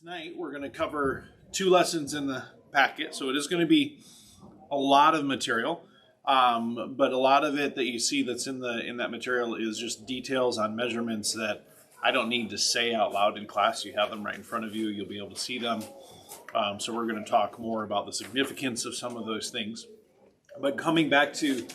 Tonight we're going to cover two lessons in the packet, so it is going to be a lot of material, but a lot of it that you see that's in that material is just details on measurements that I don't need to say out loud in class. You have them right in front of you. You'll be able to see them. So we're going to talk more about the significance of some of those things. But coming back to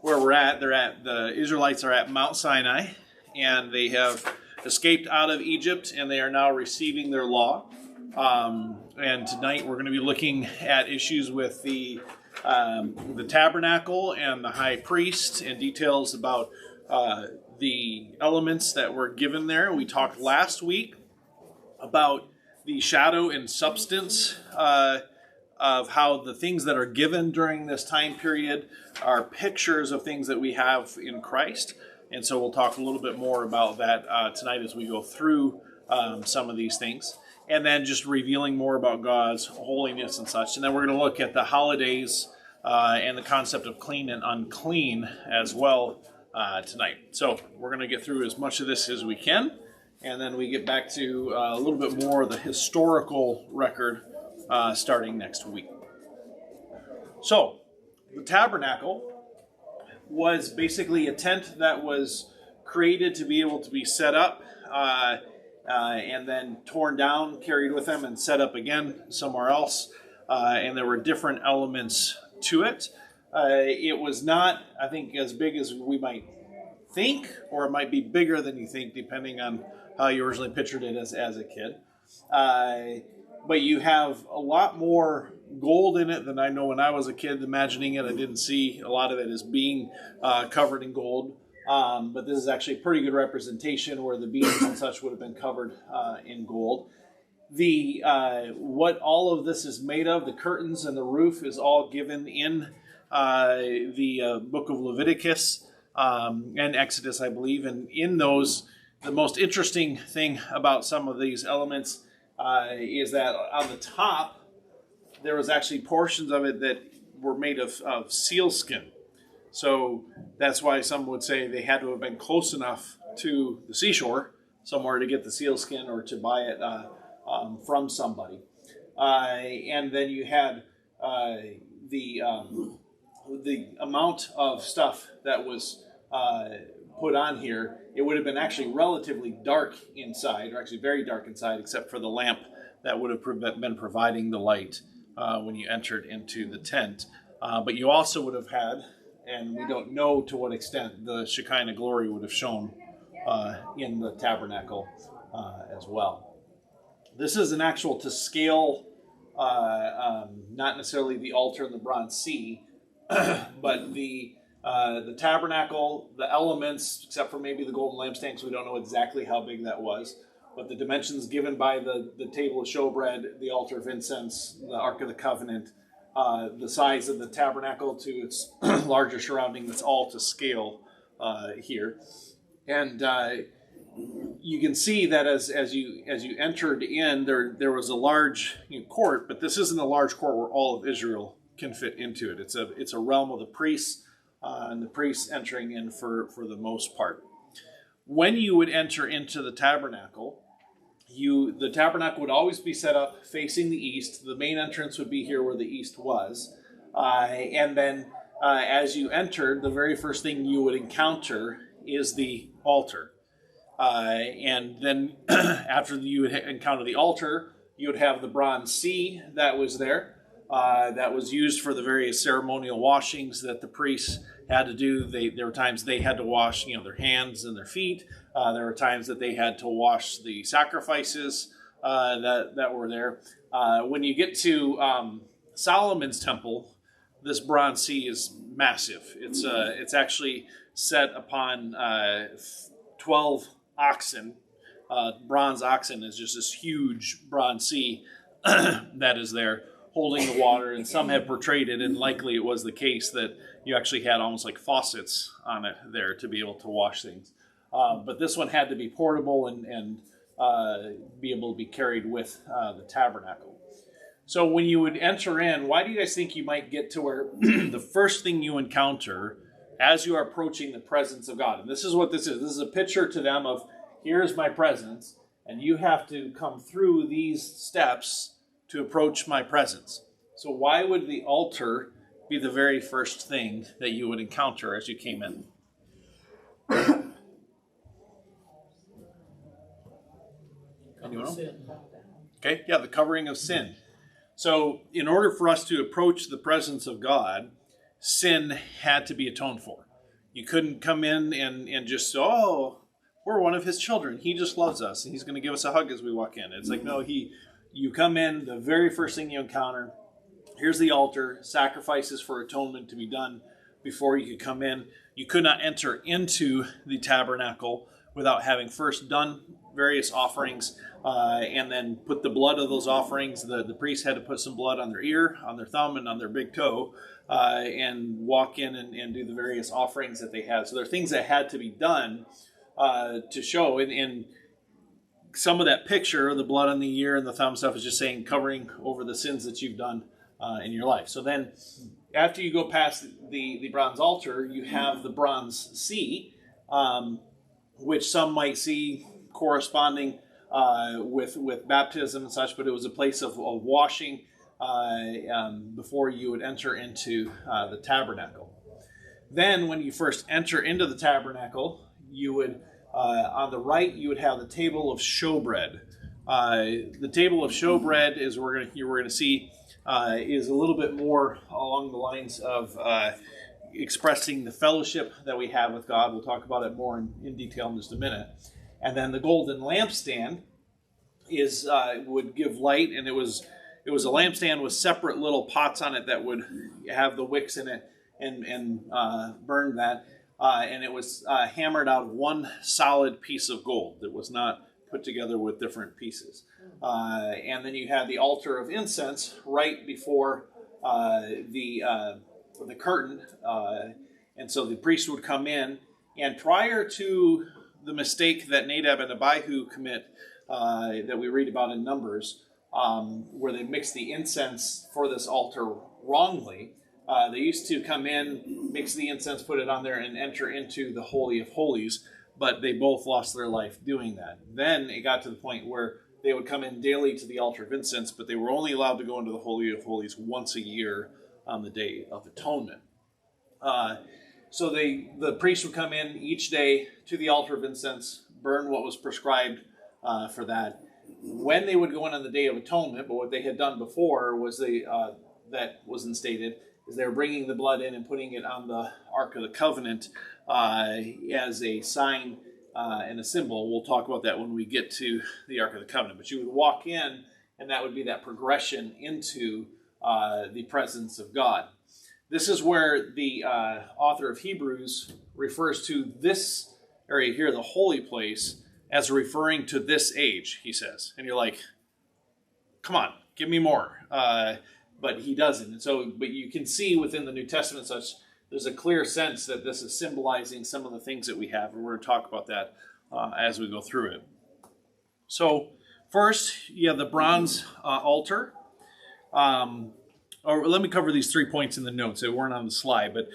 where we're at, the Israelites are at Mount Sinai, and they have escaped out of Egypt, and they are now receiving their law. And tonight we're going to be looking at issues with the tabernacle and the high priest, and details about the elements that were given there. We talked last week about the shadow and substance of how the things that are given during this time period are pictures of things that we have in Christ. And so we'll talk a little bit more about that tonight as we go through some of these things. And then just revealing more about God's holiness and such. And then we're going to look at the holidays and the concept of clean and unclean as well tonight. So we're going to get through as much of this as we can. And then we get back to a little bit more of the historical record starting next week. So the tabernacle was basically a tent that was created to be able to be set up and then torn down, carried with them, and set up again somewhere else. And there were different elements to it. It was not, I think, as big as we might think, or it might be bigger than you think, depending on how you originally pictured it as a kid. But you have a lot more gold in it than I know when I was a kid imagining it. I didn't see a lot of it as being covered in gold. But this is actually a pretty good representation where the beams and such would have been covered in gold. What all of this is made of, the curtains and the roof, is all given in the book of Leviticus and Exodus, I believe. And in those, the most interesting thing about some of these elements is that on the top, there was actually portions of it that were made of sealskin. So that's why some would say they had to have been close enough to the seashore somewhere to get the sealskin or to buy it from somebody. And then you had the amount of stuff that was put on here. It would have been actually relatively dark inside, or actually very dark inside, except for the lamp that would have been providing the light when you entered into the tent. But you also would have had, and we don't know to what extent, the Shekinah glory would have shown in the tabernacle as well. This is an actual to scale, not necessarily the altar and the bronze sea, but the tabernacle, the elements, except for maybe the golden lampstand, because we don't know exactly how big that was. But the dimensions given by the table of showbread, the altar of incense, the Ark of the Covenant, the size of the tabernacle to its larger surrounding, that's all to scale here. And you can see that as you entered in, there was a large court, but this isn't a large court where all of Israel can fit into it. It's a realm of the priests, and the priests entering in for the most part. When you would enter into the tabernacle, the tabernacle would always be set up facing the east. The main entrance would be here where the east was. And then as you entered, the very first thing you would encounter is the altar. And then after you would encounter the altar, you would have the bronze sea that was there. That was used for the various ceremonial washings that the priests had to do. There were times they had to wash, their hands and their feet. There were times that they had to wash the sacrifices that were there. When you get to Solomon's temple, this bronze sea is massive. It's actually set upon 12 oxen. Bronze oxen is just this huge bronze sea that is there, holding the water, and some have portrayed it, and likely it was the case that you actually had almost like faucets on it there to be able to wash things. But this one had to be portable and be able to be carried with the tabernacle. So when you would enter in, why do you guys think you might get to where the first thing you encounter as you are approaching the presence of God? And this is what this is. This is a picture to them of, here's my presence. and you have to come through these steps to approach my presence. So why would the altar be the very first thing that you would encounter as you came in? Anyone else? Okay, yeah, the covering of sin. So in order for us to approach the presence of God, sin had to be atoned for. You couldn't come in and just, oh, we're one of his children. He just loves us, and he's going to give us a hug as we walk in. It's like, no, you come in, the very first thing you encounter, here's the altar, sacrifices for atonement to be done before you could come in. You could not enter into the tabernacle without having first done various offerings and then put the blood of those offerings. The priest had to put some blood on their ear, on their thumb, and on their big toe and walk in and do the various offerings that they had. So there are things that had to be done to show. And some of that picture, the blood on the ear and the thumb stuff, is just saying covering over the sins that you've done in your life. So then after you go past the bronze altar, you have the bronze sea, which some might see corresponding with baptism and such, but it was a place of washing before you would enter into the tabernacle. Then when you first enter into the tabernacle, you would, on the right, you would have the table of showbread. The table of showbread is we're going to see is a little bit more along the lines of expressing the fellowship that we have with God. We'll talk about it more in detail in just a minute. And then the golden lampstand is would give light, and it was a lampstand with separate little pots on it that would have the wicks in it and burn that. And it was hammered out of one solid piece of gold. It was not put together with different pieces. And then you had the altar of incense right before the curtain. And so the priest would come in, and prior to the mistake that Nadab and Abihu commit that we read about in Numbers, where they mix the incense for this altar wrongly, they used to come in, mix the incense, put it on there, and enter into the Holy of Holies, but they both lost their life doing that. Then it got to the point where they would come in daily to the altar of incense, but they were only allowed to go into the Holy of Holies once a year on the Day of Atonement. So the priest would come in each day to the altar of incense, burn what was prescribed for that. When they would go in on the Day of Atonement, but what they had done before was that wasn't stated, is they were bringing the blood in and putting it on the Ark of the Covenant as a sign and a symbol. We'll talk about that when we get to the Ark of the Covenant. But you would walk in, and that would be that progression into the presence of God. This is where the author of Hebrews refers to this area here, the holy place, as referring to this age, he says. And you're like, come on, give me more. But he doesn't. And so, but you can see within the New Testament such, there's a clear sense that this is symbolizing some of the things that we have. And we're going to talk about that as we go through it. So first, you have the bronze altar. Or let me cover these 3 points in the notes. They weren't on the slide. But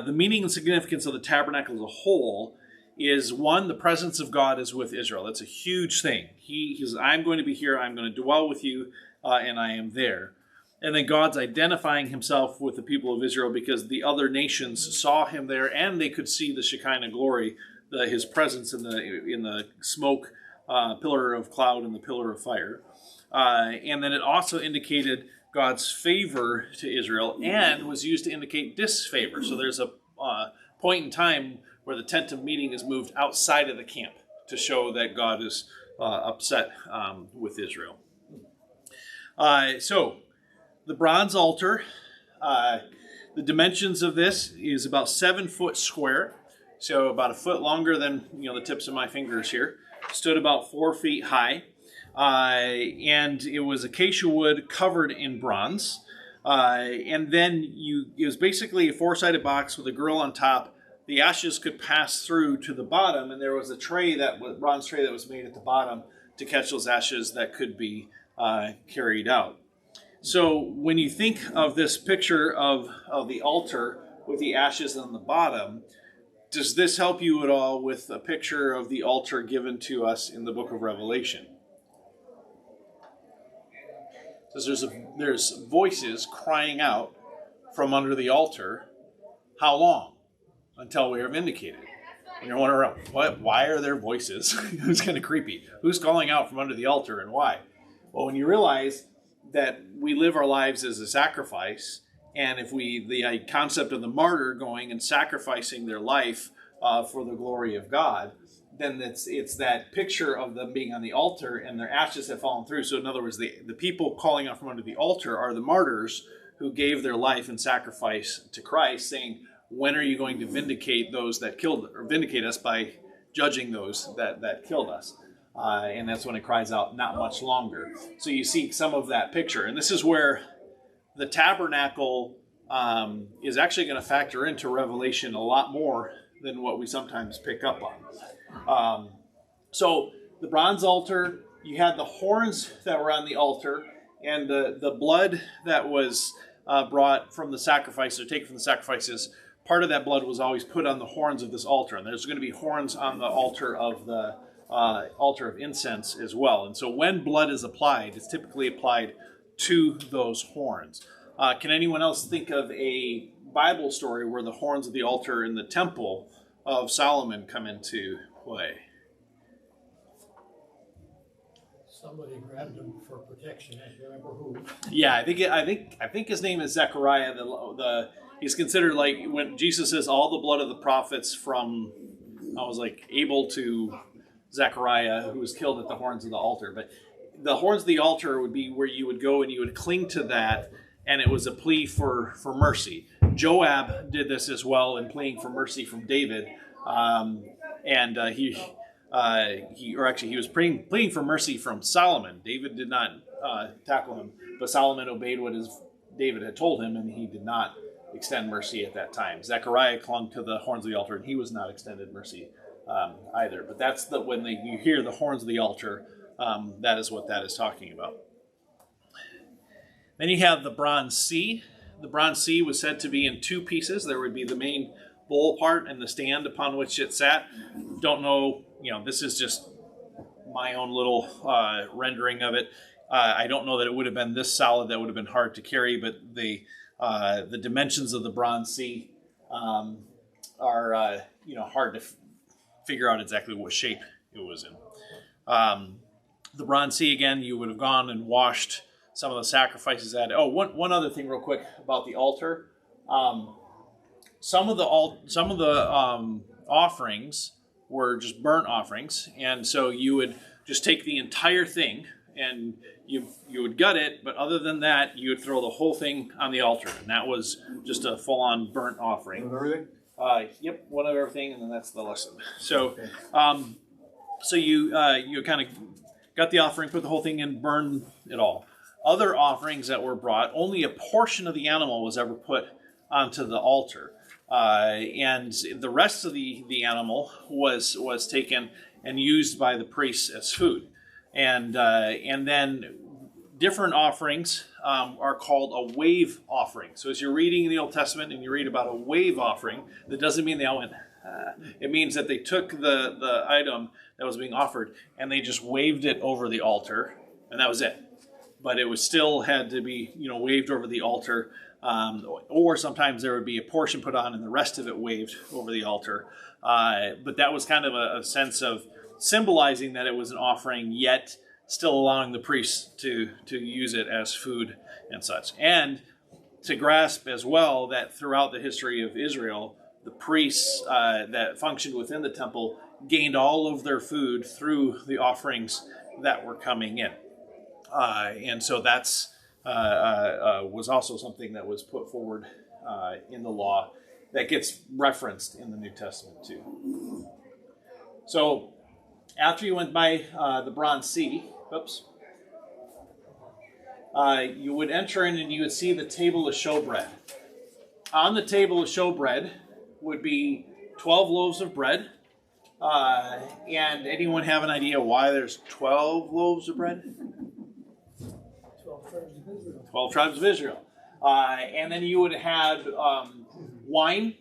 the meaning and significance of the tabernacle as a whole is, one, the presence of God is with Israel. That's a huge thing. He says, I'm going to be here. I'm going to dwell with you, and I am there. And then God's identifying himself with the people of Israel because the other nations saw him there, and they could see the Shekinah glory, his presence in the smoke, pillar of cloud and the pillar of fire. And then it also indicated God's favor to Israel and was used to indicate disfavor. So there's a point in time where the tent of meeting is moved outside of the camp to show that God is upset with Israel. So the bronze altar, the dimensions of this is about 7 foot square, so about a foot longer than the tips of my fingers here. Stood about 4 feet high. And it was acacia wood covered in bronze. And then it was basically a 4-sided box with a grill on top. The ashes could pass through to the bottom, and there was a bronze tray that was made at the bottom to catch those ashes that could be carried out. So when you think of this picture of the altar with the ashes on the bottom, Does this help you at all with a picture of the altar given to us in the book of Revelation? Says there's voices crying out from under the altar. How long? Until we are vindicated. And you're wondering, why are there voices? It's kind of creepy. Who's calling out from under the altar and why? Well, when you realize that we live our lives as a sacrifice, and if the concept of the martyr going and sacrificing their life for the glory of God, then it's that picture of them being on the altar and their ashes have fallen through. So in other words, the people calling out from under the altar are the martyrs who gave their life in sacrifice to Christ, saying, when are you going to vindicate those that killed, or vindicate us by judging those that killed us? And that's when it cries out, not much longer. So you see some of that picture. And this is where the tabernacle is actually going to factor into Revelation a lot more than what we sometimes pick up on. So the bronze altar, you had the horns that were on the altar, and the blood that was brought from the sacrifice, or taken from the sacrifices, part of that blood was always put on the horns of this altar. And there's going to be horns on the altar of the altar of incense as well. And so when blood is applied, it's typically applied to those horns. Can anyone else think of a Bible story where the horns of the altar in the temple of Solomon come into play? Somebody grabbed him for protection. I don't remember who. Yeah, I think his name is Zechariah. He's considered, like, when Jesus says all the blood of the prophets from Abel to Zechariah, who was killed at the horns of the altar. But the horns of the altar would be where you would go and you would cling to that, and it was a plea for mercy. Joab did this as well in pleading for mercy from David, he was pleading for mercy from Solomon. David did not tackle him, but Solomon obeyed what David had told him, and he did not extend mercy at that time. Zechariah clung to the horns of the altar, and he was not extended mercy either. But that's when you hear the horns of the altar, that is what that is talking about. Then you have the bronze sea. The bronze sea was said to be in two pieces. There would be the main bowl part and the stand upon which it sat. Don't know, this is just my own little rendering of it. I don't know that it would have been this solid. That would have been hard to carry, but the dimensions of the bronze sea are hard to figure out exactly what shape it was in. The bronze sea, again, you would have gone and washed some of the sacrifices at. Oh, one other thing real quick about the altar. Some of the offerings were just burnt offerings, and so you would just take the entire thing and you would gut it, but other than that, you would throw the whole thing on the altar, and that was just a full-on burnt offering. One of everything? Yep, one of everything, and then that's the lesson. So, so you kind of got the offering, put the whole thing in, burn it all. Other offerings that were brought, only a portion of the animal was ever put onto the altar. And the rest of the animal was taken and used by the priests as food. And then different offerings are called a wave offering. So as you're reading in the Old Testament and you read about a wave offering, that doesn't mean they all went. It means that they took the item that was being offered and they just waved it over the altar, and that was it. But it was still had to be waved over the altar. Or sometimes there would be a portion put on and the rest of it waved over the altar. But that was kind of a sense of symbolizing that it was an offering, yet still allowing the priests to use it as food and such. And to grasp as well that throughout the history of Israel, the priests that functioned within the temple gained all of their food through the offerings that were coming in. And so that's was also something that was put forward in the law that gets referenced in the New Testament too. So after you went by the bronze sea, you would enter in and you would see the table of showbread. On the table of showbread would be 12 loaves of bread. And anyone have an idea why there's 12 loaves of bread? 12 tribes of Israel. And then you would have wine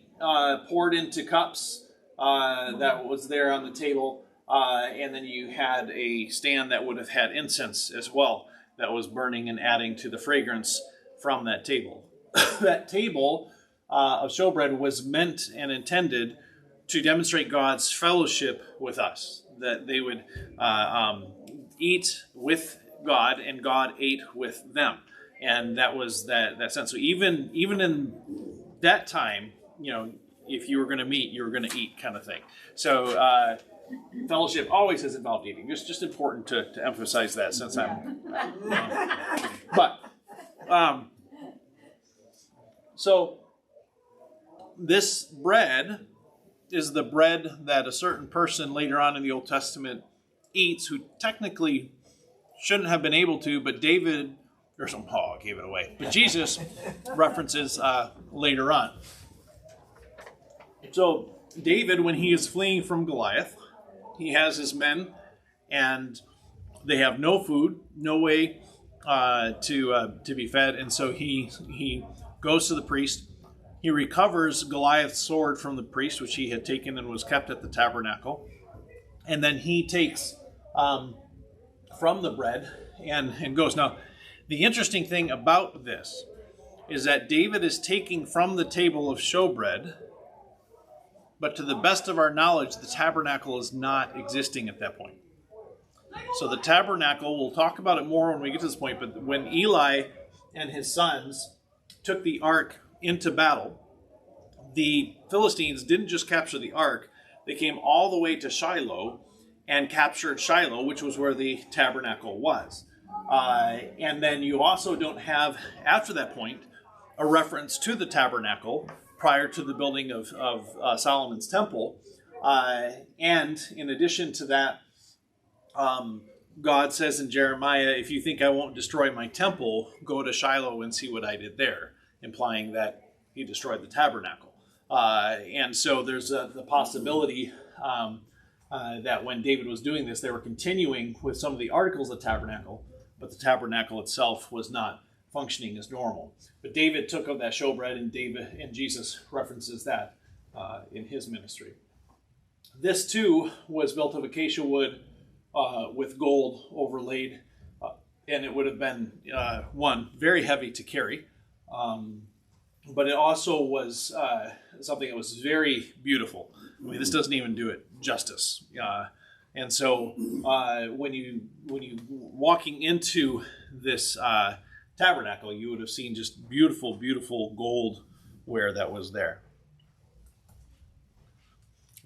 poured into cups that was there on the table, and then you had a stand that would have had incense as well that was burning and adding to the fragrance from that table. That table of showbread was meant and intended to demonstrate God's fellowship with us, that they would eat with God and God ate with them. And that was that sense. So even in that time, if you were going to meet, you were going to eat, kind of thing. So fellowship always has involved eating. It's just important to emphasize that, since I'm. So this bread is the bread that a certain person later on in the Old Testament eats, who technically shouldn't have been able to, but David, or some Paul gave it away, but Jesus references later on. So David, when he is fleeing from Goliath, he has his men, and they have no food, no way to be fed, and so he goes to the priest. He recovers Goliath's sword from the priest, which he had taken and was kept at the tabernacle, and then he takes from the bread and goes. Now, the interesting thing about this is that David is taking from the table of showbread, but to the best of our knowledge, the tabernacle is not existing at that point. So the tabernacle, we'll talk about it more when we get to this point, but when Eli and his sons took the ark into battle, the Philistines didn't just capture the ark, they came all the way to Shiloh and captured Shiloh, which was where the tabernacle was. And then you also don't have, after that point, a reference to the tabernacle prior to the building of Solomon's temple. And in addition to that, God says in Jeremiah, if you think I won't destroy my temple, go to Shiloh and see what I did there, implying that he destroyed the tabernacle. And so there's the possibility that when David was doing this, they were continuing with some of the articles of the tabernacle, but the tabernacle itself was not functioning as normal. But David took of that showbread, and Jesus references that in his ministry. This too was built of acacia wood with gold overlaid, and it would have been very heavy to carry, but it also was something that was very beautiful. I mean, this doesn't even do it justice. And so when you walking into this tabernacle, you would have seen just beautiful, beautiful gold ware that was there.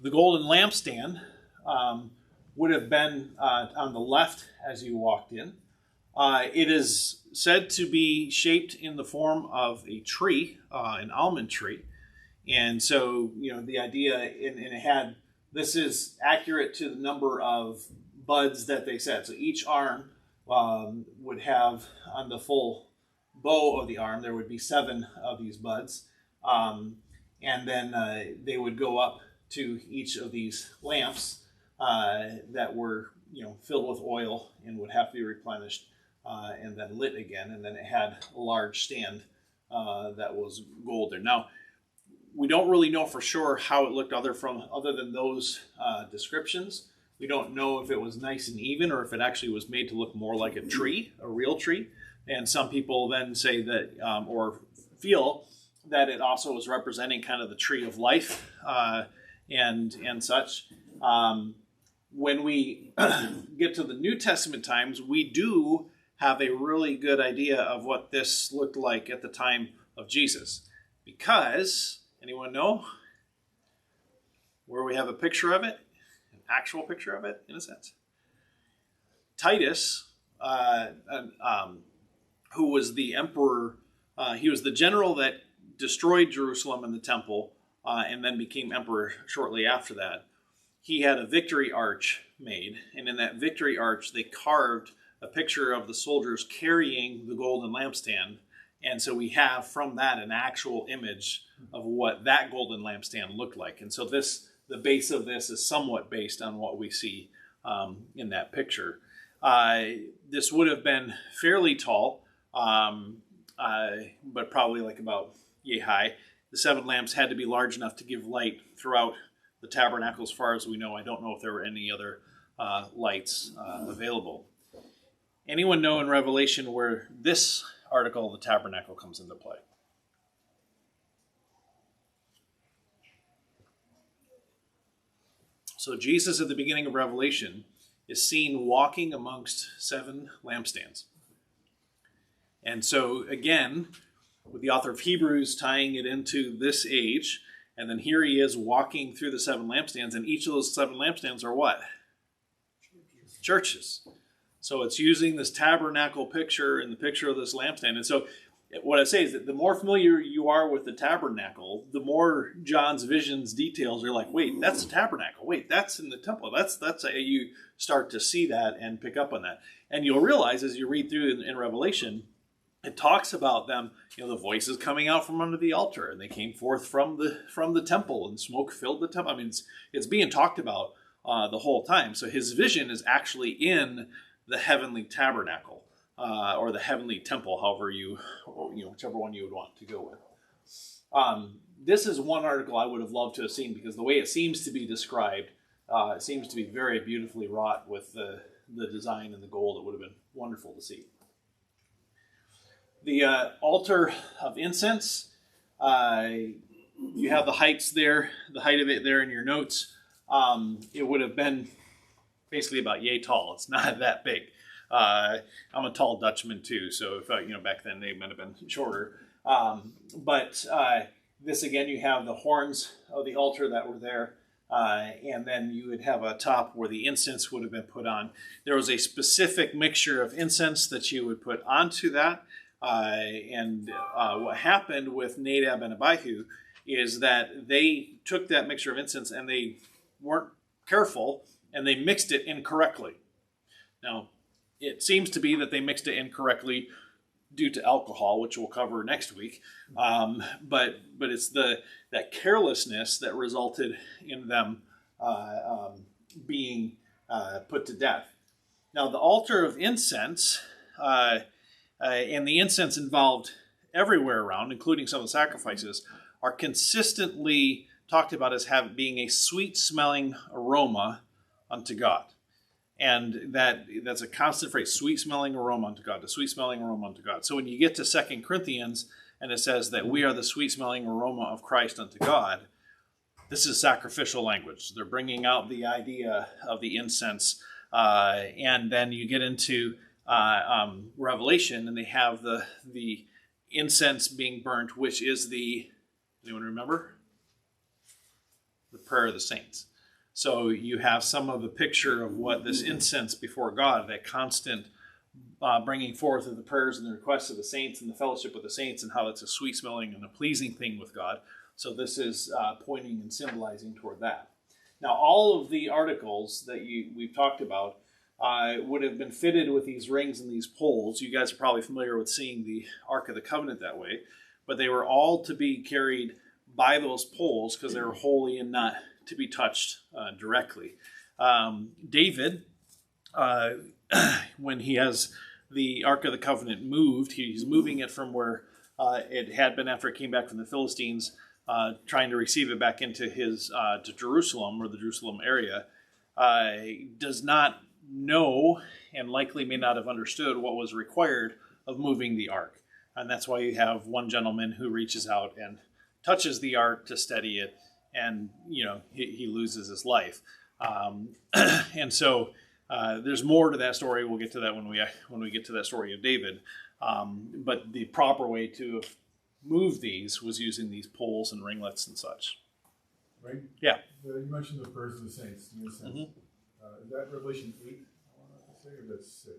The golden lampstand would have been on the left as you walked in. It is said to be shaped in the form of a tree, an almond tree. And so, the idea, and it had, this is accurate to the number of buds that they said. So each arm would have, on the full bow of the arm, there would be 7 of these buds. And then they would go up to each of these lamps that were, filled with oil and would have to be replenished and then lit again. And then it had a large stand that was gold there. Now, we don't really know for sure how it looked other than those descriptions. We don't know if it was nice and even or if it actually was made to look more like a tree, a real tree. And some people then say that, or feel that it also was representing kind of the tree of life and such. When we get to the New Testament times, we do have a really good idea of what this looked like at the time of Jesus. Because, anyone know where we have a picture of it? An actual picture of it, in a sense. Titus, who was the emperor, he was the general that destroyed Jerusalem and the temple, and then became emperor shortly after that. He had a victory arch made, and in that victory arch, they carved a picture of the soldiers carrying the golden lampstand. And so we have from that an actual image of what that golden lampstand looked like. And so the base of this is somewhat based on what we see in that picture. This would have been fairly tall, but probably like about yay high. The 7 lamps had to be large enough to give light throughout the tabernacle as far as we know. I don't know if there were any other lights available. Anyone know in Revelation where this article of the tabernacle comes into play? So Jesus at the beginning of Revelation is seen walking amongst 7 lampstands. And so again, with the author of Hebrews tying it into this age, and then here he is walking through the 7 lampstands, and each of those 7 lampstands are what? Churches. So it's using this tabernacle picture and the picture of this lampstand. And so what I say is that the more familiar you are with the tabernacle, the more John's visions details are like, wait, that's the tabernacle. Wait, that's in the temple. That's you start to see that and pick up on that. And you'll realize as you read through in Revelation, it talks about them, the voices coming out from under the altar, and they came forth from the temple, and smoke filled the temple. I mean, it's being talked about the whole time. So his vision is actually in the heavenly tabernacle. Or the heavenly temple, however whichever one you would want to go with. This is one article I would have loved to have seen because the way it seems to be described, it seems to be very beautifully wrought with the design and the gold. It would have been wonderful to see. The altar of incense, you have the heights there, the height of it there in your notes. It would have been basically about yay tall. It's not that big. I'm a tall Dutchman too, so if back then they might have been shorter. But this again, you have the horns of the altar that were there, and then you would have a top where the incense would have been put on. There was a specific mixture of incense that you would put onto that, and what happened with Nadab and Abihu is that they took that mixture of incense and they weren't careful and they mixed it incorrectly. Now, it seems to be that they mixed it incorrectly due to alcohol, which we'll cover next week. But it's that carelessness that resulted in them being put to death. Now, the altar of incense, and the incense involved everywhere around, including some of the sacrifices, are consistently talked about as being a sweet-smelling aroma unto God. And that's a constant phrase, sweet-smelling aroma unto God, the sweet-smelling aroma unto God. So when you get to 2 Corinthians and it says that we are the sweet-smelling aroma of Christ unto God, this is sacrificial language. They're bringing out the idea of the incense. And then you get into Revelation and they have the incense being burnt, which is anyone remember? The prayer of the saints. So you have some of the picture of what this incense before God, that constant bringing forth of the prayers and the requests of the saints and the fellowship with the saints, and how it's a sweet-smelling and a pleasing thing with God. So this is pointing and symbolizing toward that. Now, all of the articles that we've talked about would have been fitted with these rings and these poles. You guys are probably familiar with seeing the Ark of the Covenant that way, but they were all to be carried by those poles because they were holy and not to be touched directly. David, when he has the Ark of the Covenant moved, he's moving it from where it had been after it came back from the Philistines, trying to receive it back into to Jerusalem, or the Jerusalem area, does not know and likely may not have understood what was required of moving the ark. And that's why you have one gentleman who reaches out and touches the ark to steady it, and he loses his life. And so there's more to that story. We'll get to that when we get to that story of David. But the proper way to move these was using these poles and ringlets and such. Right? Yeah. You mentioned the prayers of the saints. The incense. Mm-hmm. Is that Revelation 8? I want to say, or that's 6?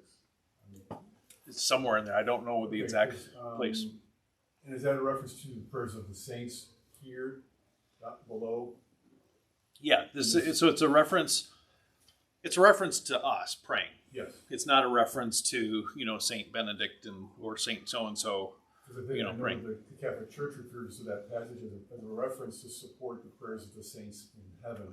It's somewhere in there. I don't know the exact place. And is that a reference to the prayers of the saints here, below? Yeah. So it's a reference. It's a reference to us praying. Yes. It's not a reference to Saint Benedict or Saint so and so. Praying. The Catholic Church refers to that passage as a reference to support the prayers of the saints in heaven,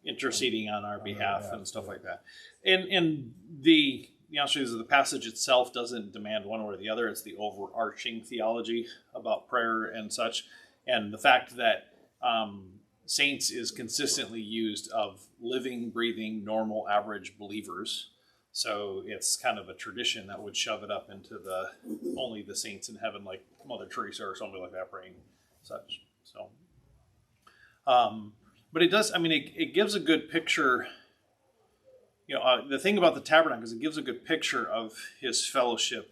interceding on our behalf and stuff like that. And the answer is the passage itself doesn't demand one way or the other. It's the overarching theology about prayer and such, and the fact that saints is consistently used of living, breathing, normal, average believers. So it's kind of a tradition that would shove it up into the only the saints in heaven, like Mother Teresa or somebody like that praying such. So, but it does. I mean, it gives a good picture. You know, the thing about the tabernacle is it gives a good picture of his fellowship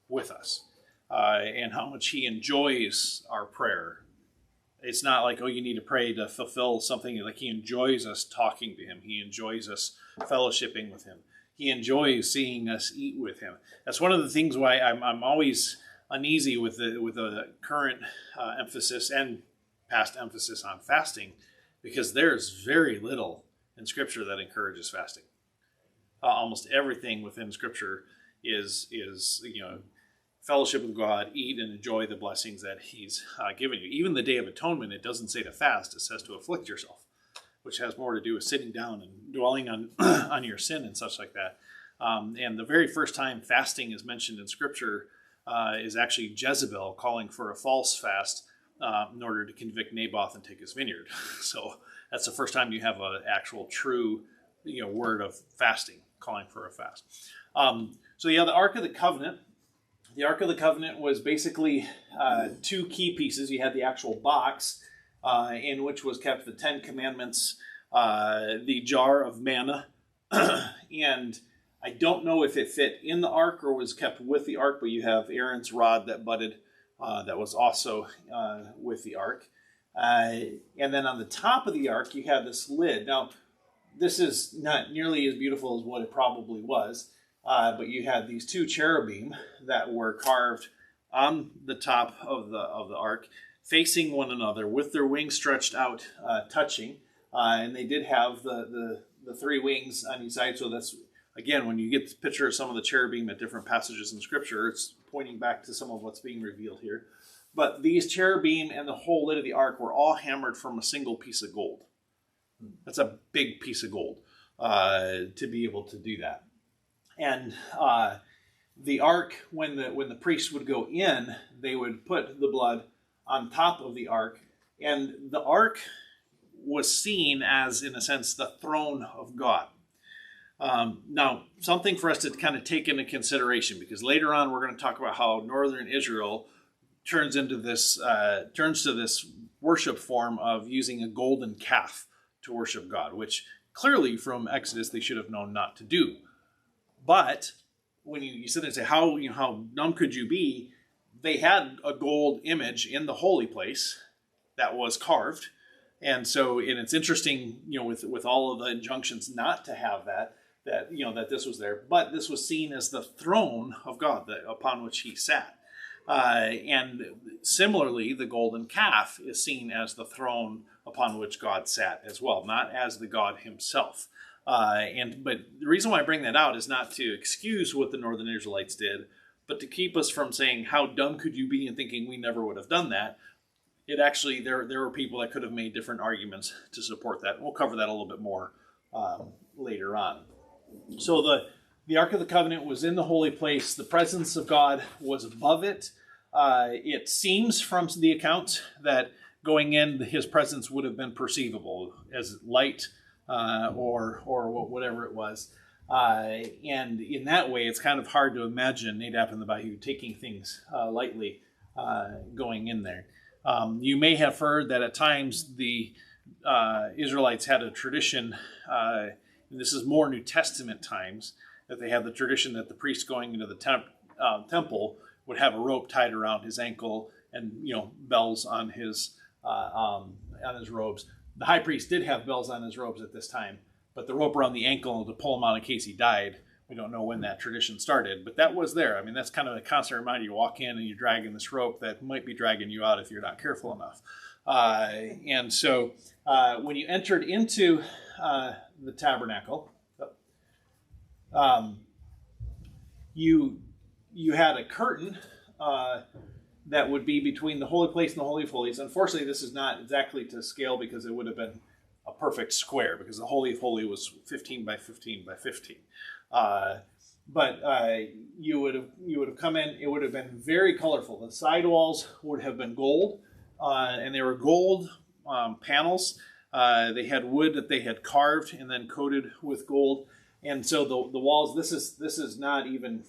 with us and how much he enjoys our prayer. It's not like, oh, you need to pray to fulfill something. Like, he enjoys us talking to him. He enjoys us fellowshipping with him. He enjoys seeing us eat with him. That's one of the things why I'm always uneasy with the current emphasis and past emphasis on fasting, because there's very little in Scripture that encourages fasting. Almost everything within Scripture is fellowship with God, eat and enjoy the blessings that he's given you. Even the Day of Atonement, it doesn't say to fast, it says to afflict yourself, which has more to do with sitting down and dwelling on on your sin and such like that. And the very first time fasting is mentioned in Scripture is actually Jezebel calling for a false fast in order to convict Naboth and take his vineyard. So that's the first time you have an actual true word of fasting, calling for a fast. So the Ark of the Covenant. The Ark of the Covenant was basically two key pieces. You had the actual box in which was kept the Ten Commandments, the jar of manna, and I don't know if it fit in the ark or was kept with the ark, but you have Aaron's rod that budded that was also with the ark. And then on the top of the ark, you had this lid. Now, this is not nearly as beautiful as what it probably was, but you had these two cherubim that were carved on the top of the ark, facing one another with their wings stretched out, touching. And they did have the three wings on each side. So that's, again, when you get the picture of some of the cherubim at different passages in Scripture, it's pointing back to some of what's being revealed here. But these cherubim and the whole lid of the ark were all hammered from a single piece of gold. That's a big piece of gold to be able to do that. And the ark, when the priests would go in, they would put the blood on top of the ark. And the ark was seen as, in a sense, the throne of God. Now, something for us to kind of take into consideration, because later on we're going to talk about how northern Israel turns to this worship form of using a golden calf to worship God, which clearly from Exodus they should have known not to do. But when you sit there and say, how dumb could you be? They had a gold image in the holy place that was carved. And it's interesting, with all of the injunctions not to have that this was there, but this was seen as the throne of God upon which he sat. And similarly, the golden calf is seen as the throne upon which God sat as well, not as the God himself. But the reason why I bring that out is not to excuse what the northern Israelites did, but to keep us from saying, how dumb could you be, and thinking we never would have done that. It actually, there were people that could have made different arguments to support that. We'll cover that a little bit more later on. So the Ark of the Covenant was in the holy place. The presence of God was above it. It seems from the accounts that going in, his presence would have been perceivable as light or whatever it was. And in that way, it's kind of hard to imagine Nadab and Abihu taking things lightly going in there. You may have heard that at times the Israelites had a tradition, and this is more New Testament times, that they had the tradition that the priest going into the temple would have a rope tied around his ankle and bells on his robes. The high priest did have bells on his robes at this time, but the rope around the ankle to pull him out in case he died, we don't know when that tradition started, but that was there. I mean, that's kind of a constant reminder. You walk in and you're dragging this rope that might be dragging you out if you're not careful enough. And so when you entered into the tabernacle, you had a curtain that would be between the holy place and the Holy of Holies. Unfortunately, this is not exactly to scale because it would have been a perfect square, because the Holy of Holies was 15 by 15 by 15. But you would have come in. It would have been very colorful. The sidewalls would have been gold, and they were gold panels They had wood that they had carved and then coated with gold. And so the walls, this is not even,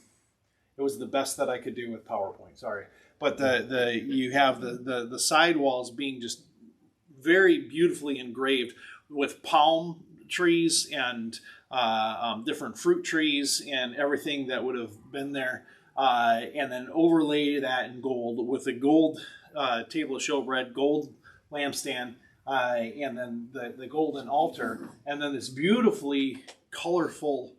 it was the best that I could do with PowerPoint, sorry. But you have the side walls being just very beautifully engraved with palm trees and different fruit trees and everything that would have been there. And then overlay that in gold with a gold table of showbread, gold lampstand, and then the golden altar, and then this beautifully colorful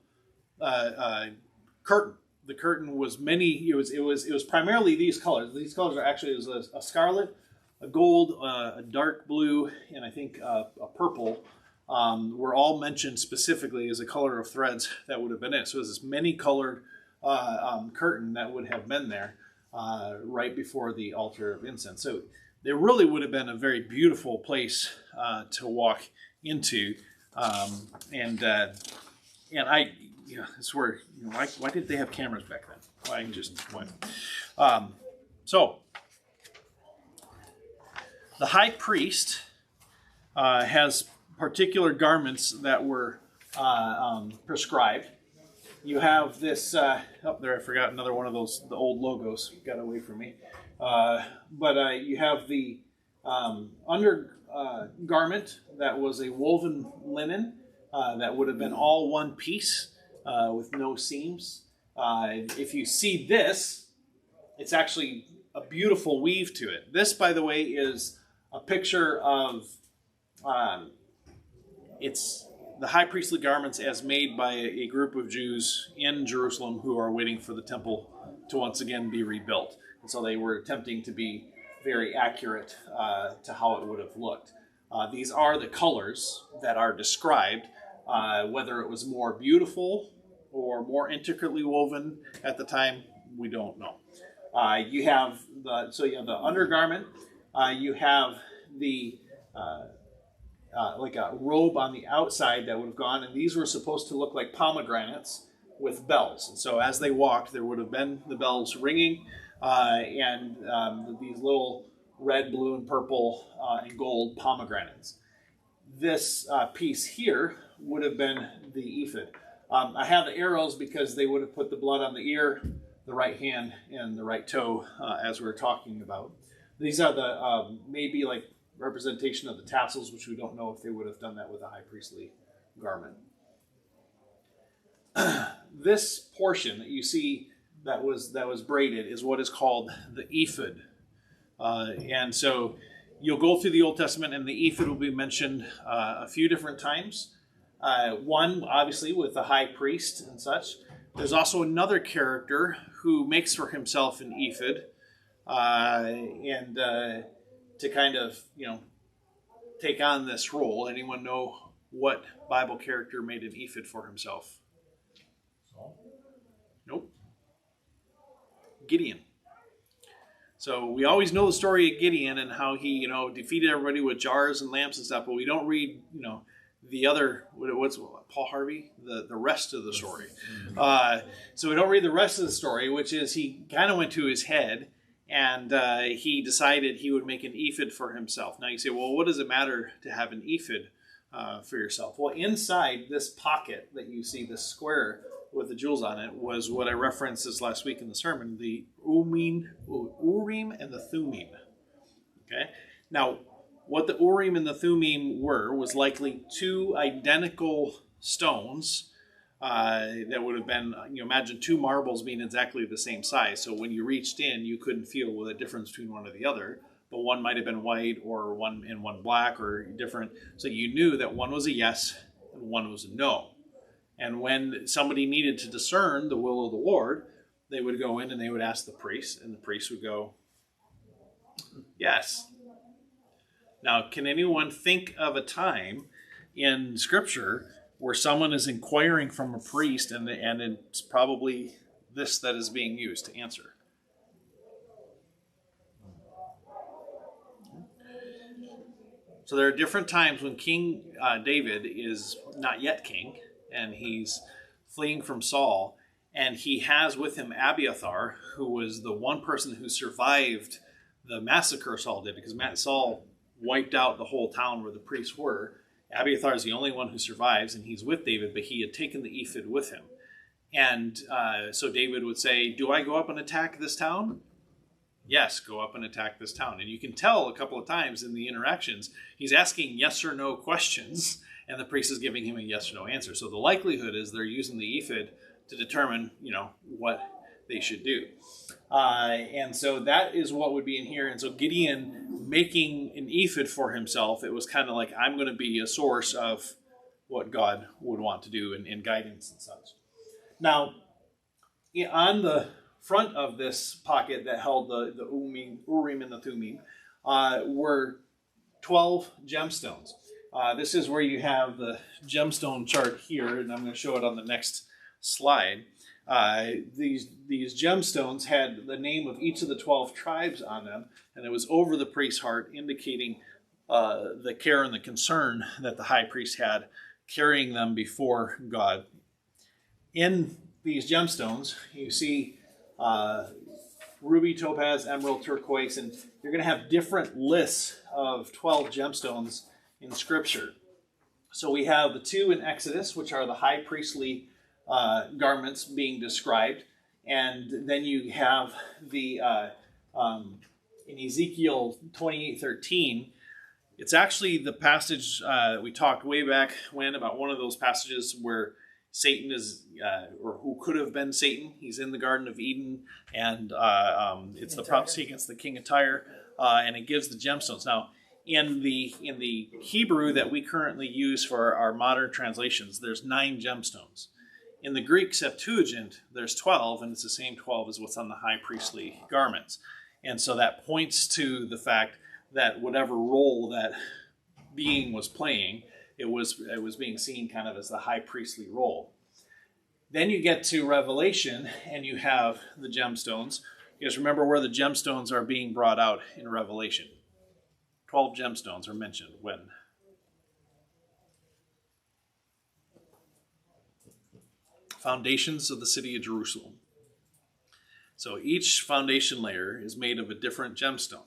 curtain. The curtain was it was primarily these colors. These colors are actually, it was a scarlet, a gold, a dark blue, and I think a purple. Were all mentioned specifically as a color of threads that would have been it. So it was this many-colored curtain that would have been there right before the altar of incense. So it really would have been a very beautiful place to walk into, and I, that's where, why did they have cameras back then? So the high priest has particular garments that were prescribed. You have this, up there, I forgot another one of those, the old logos got away from me. But you have the undergarment that was a woven linen that would have been all one piece with no seams. If you see this, it's actually a beautiful weave to it. This, by the way, is a picture of, it's the high priestly garments as made by a group of Jews in Jerusalem who are waiting for the temple to once again be rebuilt. And so they were attempting to be very accurate to how it would have looked. These are the colors that are described. Whether it was more beautiful or more intricately woven at the time, we don't know. You have the undergarment. You have the like a robe on the outside that would have gone, and these were supposed to look like pomegranates with bells. And so as they walked, there would have been the bells ringing, and these little red, blue, and purple and gold pomegranates. This piece here would have been the ephod. I have the arrows because they would have put the blood on the ear, the right hand, and the right toe, as we're talking about. These are the maybe like representation of the tassels, which we don't know if they would have done that with a high priestly garment. This portion that you see that was braided is what is called the ephod. And so you'll go through the Old Testament and the ephod will be mentioned a few different times. One, obviously, with the high priest and such. There's also another character who makes for himself an ephod to kind of, take on this role. Anyone know what Bible character made an ephod for himself? Saul? Nope. Gideon. So we always know the story of Gideon and how he, defeated everybody with jars and lamps and stuff, but we don't read, the other, what's Paul Harvey? The rest of the story. So we don't read the rest of the story, which is he kind of went to his head and he decided he would make an ephod for himself. Now you say, well, what does it matter to have an ephod for yourself? Well, inside this pocket that you see, this square with the jewels on it, was what I referenced this last week in the sermon, the Urim and the Thummim. Okay? Now, what the Urim and the Thummim was likely two identical stones that would have been, imagine two marbles being exactly the same size. So when you reached in, you couldn't feel the difference between one or the other. But one might have been white or one black or different. So you knew that one was a yes and one was a no. And when somebody needed to discern the will of the Lord, they would go in and they would ask the priest, and the priest would go, yes. Now, can anyone think of a time in Scripture where someone is inquiring from a priest and it's probably this that is being used to answer? So there are different times when King David is not yet king, and he's fleeing from Saul, and he has with him Abiathar, who was the one person who survived the massacre Saul did, because Saul wiped out the whole town where the priests were. Abiathar is the only one who survives, and he's with David, but he had taken the ephod with him. And so David would say, do I go up and attack this town? Yes, go up and attack this town. And you can tell a couple of times in the interactions, he's asking yes or no questions, and the priest is giving him a yes or no answer. So the likelihood is they're using the ephod to determine, what they should do. And so that is what would be in here. And so Gideon making an ephod for himself, it was kind of like, I'm going to be a source of what God would want to do and guidance and such. Now, on the front of this pocket that held the Urim and the Thummim were 12 gemstones. This is where you have the gemstone chart here, and I'm going to show it on the next slide. These gemstones had the name of each of the 12 tribes on them, and it was over the priest's heart, indicating the care and the concern that the high priest had carrying them before God. In these gemstones, you see ruby, topaz, emerald, turquoise, and you're going to have different lists of 12 gemstones in Scripture. So we have the 2 in Exodus, which are the high priestly garments being described, and then you have the in Ezekiel 28:13. It's actually the passage we talked way back when about one of those passages where Satan is, or who could have been Satan. He's in the Garden of Eden, and it's the prophecy against the king of Tyre, and it gives the gemstones. Now, in the Hebrew that we currently use for our modern translations, there's 9 gemstones. In the Greek Septuagint, there's 12, and it's the same 12 as what's on the high priestly garments. And so that points to the fact that whatever role that being was playing, it was being seen kind of as the high priestly role. Then you get to Revelation, and you have the gemstones. You guys remember where the gemstones are being brought out in Revelation? 12 gemstones are mentioned. When? Foundations of the city of Jerusalem. So each foundation layer is made of a different gemstone.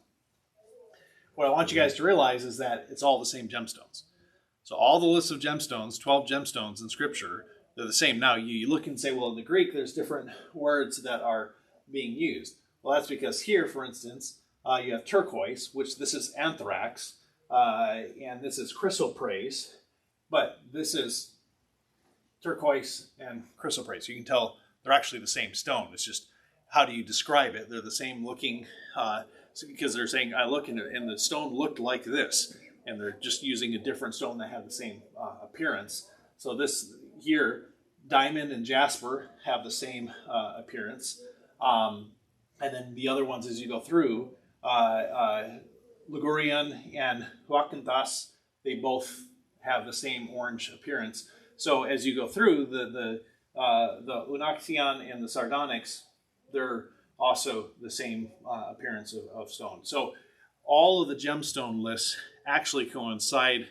What I want you guys to realize is that it's all the same gemstones. So all the lists of gemstones, 12 gemstones in Scripture, they're the same. Now you look and say, well, in the Greek, there's different words that are being used. Well, that's because here, for instance, you have turquoise, which this is anthrax, and this is chrysoprase, but this is turquoise and chrysoprase. You can tell they're actually the same stone. It's just, how do you describe it? They're the same looking, because they're saying, I look and the stone looked like this, and they're just using a different stone that had the same appearance. So this here, diamond and jasper have the same appearance. And then the other ones as you go through, Ligurian and Huacanthas, they both have the same orange appearance. So as you go through, the Unaxian and the Sardonyx, they're also the same appearance of stone. So all of the gemstone lists actually coincide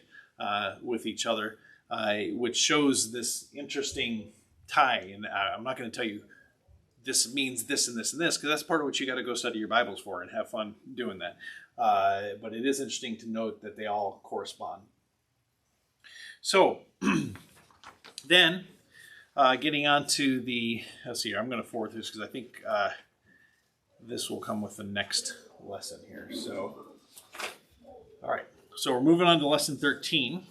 with each other, which shows this interesting tie. And I'm not going to tell you this means this and this and this, because that's part of what you got to go study your Bibles for and have fun doing that. But it is interesting to note that they all correspond. So then, getting on to the, let's see here, I'm going to forward this because I think this will come with the next lesson here. So, all right. So we're moving on to lesson 13.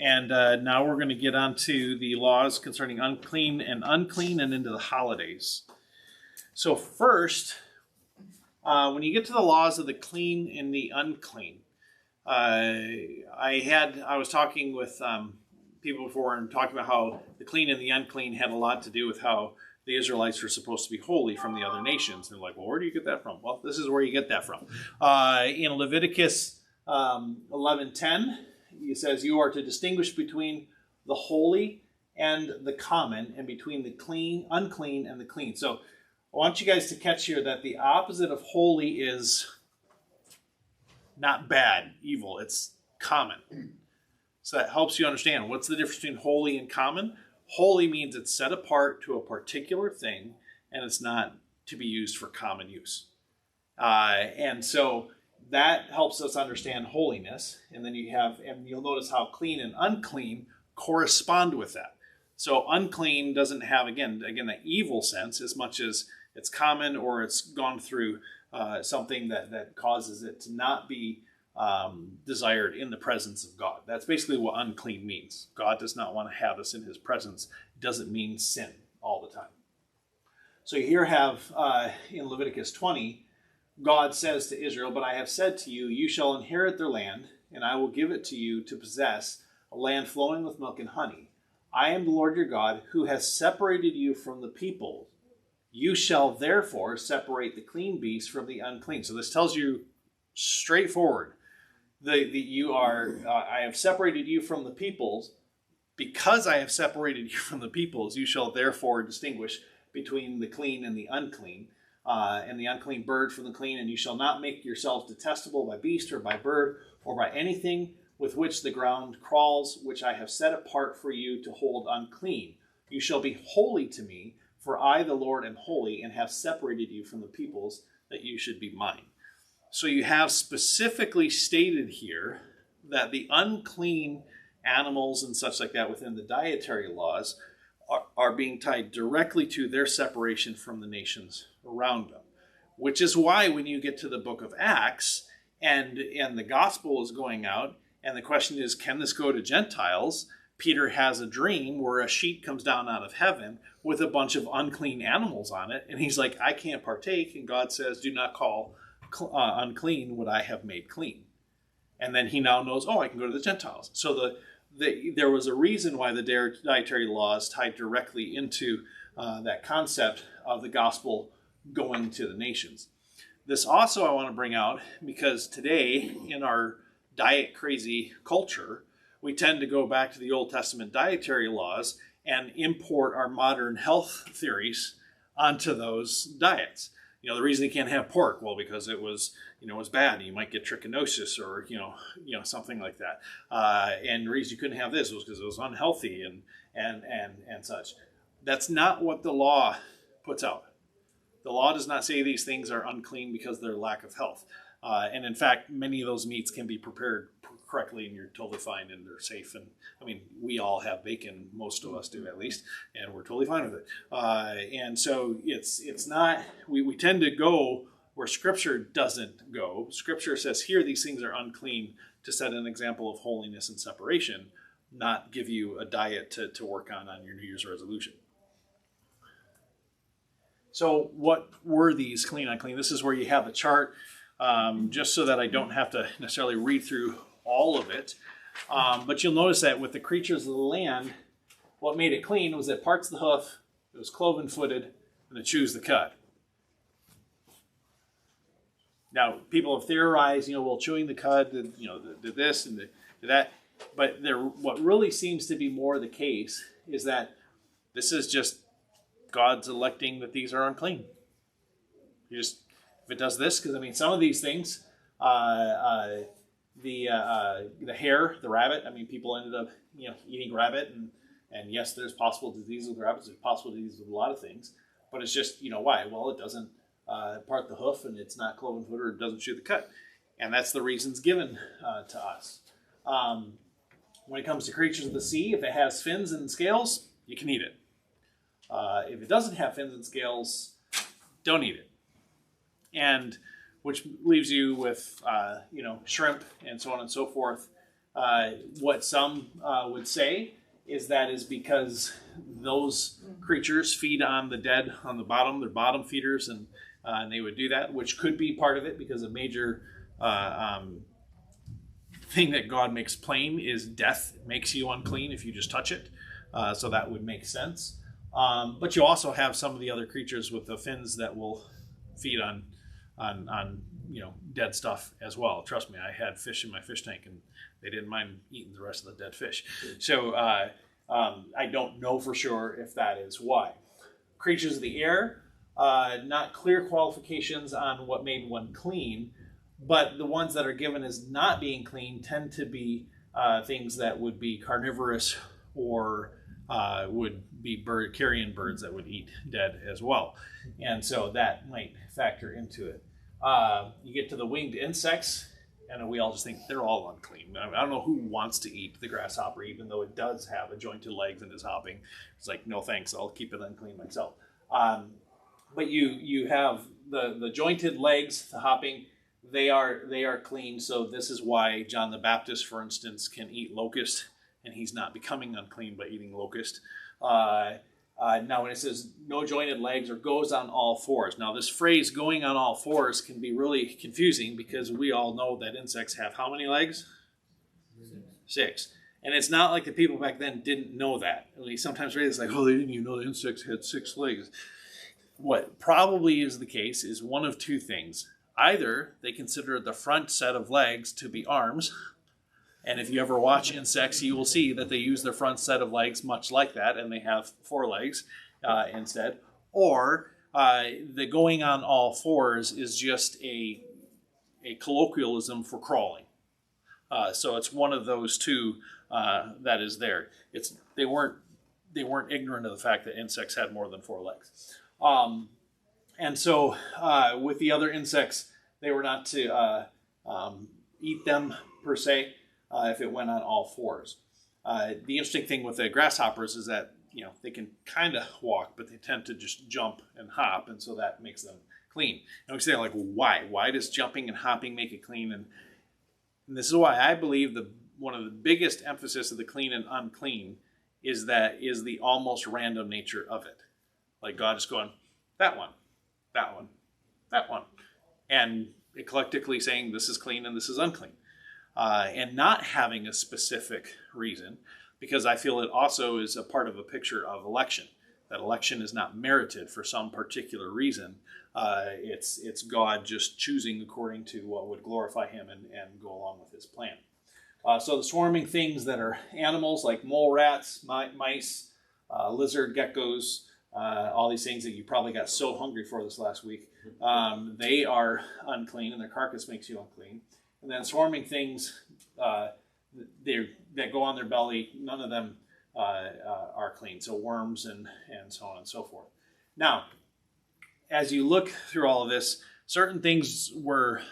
And now we're going to get on to the laws concerning unclean and into the holidays. So first, when you get to the laws of the clean and the unclean, I was talking with people before and talking about how the clean and the unclean had a lot to do with how the Israelites were supposed to be holy from the other nations. And they're like, well, where do you get that from? Well, this is where you get that from. In Leviticus 11:10, it says, you are to distinguish between the holy and the common, and between the unclean and the clean. So I want you guys to catch here that the opposite of holy is not bad, evil. It's common. So that helps you understand what's the difference between holy and common. Holy means it's set apart to a particular thing, and it's not to be used for common use. And so that helps us understand holiness. And then and you'll notice how clean and unclean correspond with that. So unclean doesn't have, again, that evil sense as much as it's common or it's gone through something that causes it to not be desired in the presence of God. That's basically what unclean means. God does not want to have us in his presence. It doesn't mean sin all the time. So you here have in Leviticus 20, God says to Israel, "But I have said to you, you shall inherit their land, and I will give it to you to possess, a land flowing with milk and honey. I am the Lord your God, who has separated you from the people. You shall therefore separate the clean beast from the unclean." So this tells you straightforward. I have separated you from the peoples. Because I have separated you from the peoples, you shall therefore distinguish between the clean and the unclean, and the unclean bird from the clean. And you shall not make yourselves detestable by beast or by bird or by anything with which the ground crawls, which I have set apart for you to hold unclean. You shall be holy to me, for I, the Lord, am holy, and have separated you from the peoples, that you should be mine. So you have specifically stated here that the unclean animals and such like that within the dietary laws are being tied directly to their separation from the nations around them. Which is why when you get to the book of Acts and the gospel is going out, and the question is, can this go to Gentiles? Peter has a dream where a sheet comes down out of heaven with a bunch of unclean animals on it. And he's like, I can't partake. And God says, do not call unclean what I have made clean. And then he now knows, I can go to the Gentiles. So there was a reason why the dietary laws tied directly into that concept of the gospel going to the nations. This also I want to bring out because today in our diet crazy culture, we tend to go back to the Old Testament dietary laws and import our modern health theories onto those diets. The reason you can't have pork, well, because it was bad. You might get trichinosis or something like that. And the reason you couldn't have this was because it was unhealthy and such. That's not what the law puts out. The law does not say these things are unclean because of their lack of health. And in fact, many of those meats can be prepared correctly and you're totally fine and they're safe. And I mean, we all have bacon, most of us do at least, and we're totally fine with it. And so it's not, we tend to go where Scripture doesn't go. Scripture says here these things are unclean to set an example of holiness and separation, not give you a diet to work on your New Year's resolution. So what were these clean, unclean? This is where you have a chart, just so that I don't have to necessarily read through all of it. But you'll notice that with the creatures of the land, what made it clean was that parts of the hoof, it was cloven-footed, and it chews the cud. Now, people have theorized, chewing the cud, did this and did that. But what really seems to be more the case is that this is just God's electing that these are unclean. If it does this, because some of these things, the hare, the rabbit, people ended up eating rabbit, and yes, there's possible disease with rabbits. There's possible disease with a lot of things, but it's just why? Well, it doesn't part the hoof, and it's not cloven footed, or it doesn't chew the cud, and that's the reasons given to us. When it comes to creatures of the sea, if it has fins and scales, you can eat it. If it doesn't have fins and scales, don't eat it. And which leaves you with, shrimp and so on and so forth. What some would say is that is because those creatures feed on the dead on the bottom. They're bottom feeders, and they would do that, which could be part of it because a major thing that God makes plain is death makes you unclean if you just touch it. So that would make sense. But you also have some of the other creatures with the fins that will feed on dead stuff as well. Trust me, I had fish in my fish tank and they didn't mind eating the rest of the dead fish. So I don't know for sure if that is why. Creatures of the air, not clear qualifications on what made one clean, but the ones that are given as not being clean tend to be things that would be carnivorous or would be carrion birds that would eat dead as well. And so that might factor into it. You get to the winged insects, and we all just think they're all unclean. I don't know who wants to eat the grasshopper, even though it does have a jointed legs and is hopping. It's like, no thanks, I'll keep it unclean myself. But you have the jointed legs, the hopping, they are clean. So this is why John the Baptist, for instance, can eat locust, and he's not becoming unclean by eating locust. Now, when it says no jointed legs or goes on all fours, now this phrase going on all fours can be really confusing because we all know that insects have how many legs? 6. And it's not like the people back then didn't know that. At least sometimes it's like, oh, they didn't even know the insects had 6 legs. What probably is the case is one of two things. Either they consider the front set of legs to be arms, and if you ever watch insects, you will see that they use their front set of legs much like that, and they have 4 legs instead. Or the going on all fours is just a colloquialism for crawling. So it's one of those two that is there. They weren't ignorant of the fact that insects had more than 4 legs. And so with the other insects, they were not to eat them per se if it went on all fours. The interesting thing with the grasshoppers is that they can kind of walk, but they tend to just jump and hop, and so that makes them clean. And we say, like, well, why? Why does jumping and hopping make it clean? And this is why I believe one of the biggest emphasis of the clean and unclean is the almost random nature of it. Like God is going, that one, that one, that one. And eclectically saying this is clean and this is unclean. And not having a specific reason, because I feel it also is a part of a picture of election. That election is not merited for some particular reason. It's God just choosing according to what would glorify him and go along with his plan. So the swarming things that are animals like mole rats, mice, lizard, geckos, all these things that you probably got so hungry for this last week, they are unclean, and their carcass makes you unclean. And then swarming things that go on their belly, none of them are clean. So worms and so on and so forth. Now, as you look through all of this, certain things were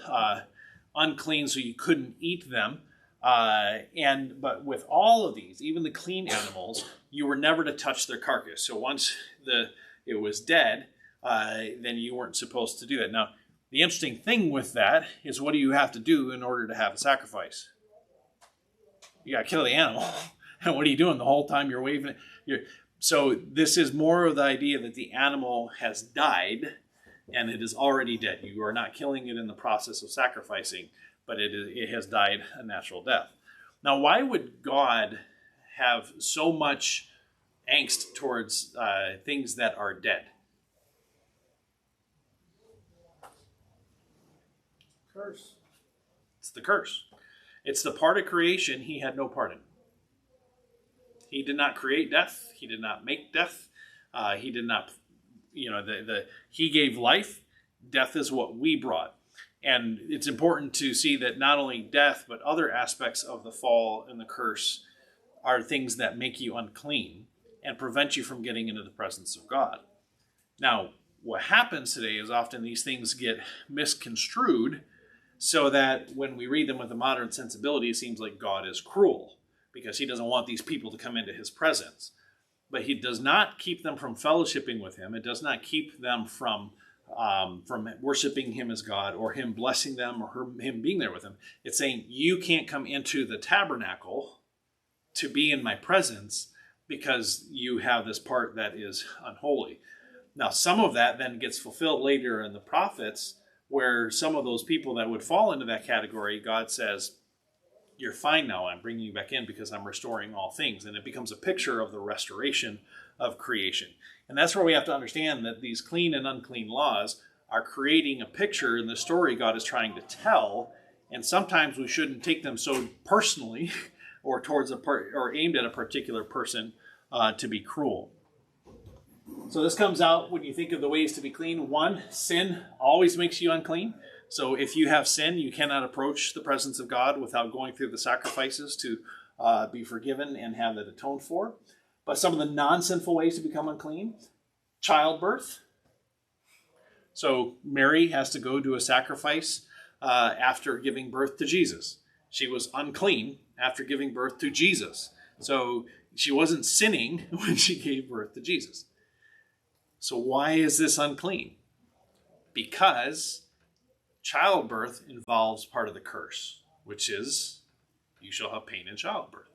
unclean, so you couldn't eat them. But with all of these, even the clean animals, you were never to touch their carcass. So once it was dead, then you weren't supposed to do that. Now, the interesting thing with that is, what do you have to do in order to have a sacrifice? You got to kill the animal. And what are you doing the whole time you're waving it? So this is more of the idea that the animal has died and it is already dead. You are not killing it in the process of sacrificing, but it has died a natural death. Now, why would God have so much angst towards things that are dead? Curse. It's the curse. It's the part of creation he had no part in. He did not create death. He did not make death. He did not, he gave life. Death is what we brought. And it's important to see that not only death, but other aspects of the fall and the curse are things that make you unclean and prevent you from getting into the presence of God. Now, what happens today is often these things get misconstrued so that when we read them with a modern sensibility, it seems like God is cruel because he doesn't want these people to come into his presence. But he does not keep them from fellowshipping with him. It does not keep them from worshiping him as God, or him blessing them, or him being there with them. It's saying, you can't come into the tabernacle to be in my presence because you have this part that is unholy. Now, some of that then gets fulfilled later in the prophets, where some of those people that would fall into that category, God says, you're fine now, I'm bringing you back in because I'm restoring all things. And it becomes a picture of the restoration of creation. And that's where we have to understand that these clean and unclean laws are creating a picture in the story God is trying to tell. And sometimes we shouldn't take them so personally or or aimed at a particular person to be cruel. So this comes out when you think of the ways to be clean. 1, sin always makes you unclean. So if you have sin, you cannot approach the presence of God without going through the sacrifices to be forgiven and have that atoned for. But some of the non-sinful ways to become unclean: childbirth. So Mary has to go do a sacrifice after giving birth to Jesus. She was unclean after giving birth to Jesus. So she wasn't sinning when she gave birth to Jesus. So why is this unclean? Because childbirth involves part of the curse, which is you shall have pain in childbirth.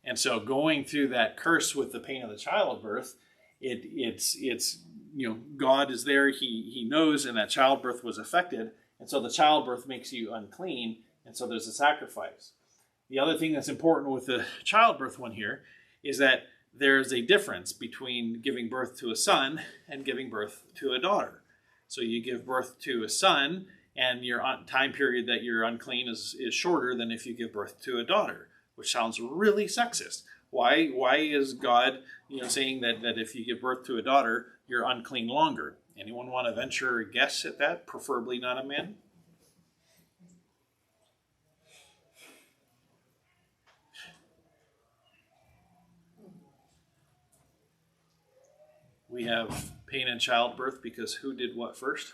And so going through that curse with the pain of the childbirth, it's God is there, he knows, and that childbirth was affected, and so the childbirth makes you unclean, and so there's a sacrifice. The other thing that's important with the childbirth one here is that there's a difference between giving birth to a son and giving birth to a daughter. So you give birth to a son, and your time period that you're unclean is shorter than if you give birth to a daughter, which sounds really sexist. Why is God saying that if you give birth to a daughter, you're unclean longer? Anyone want to venture a guess at that? Preferably not a man? We have pain in childbirth because who did what first?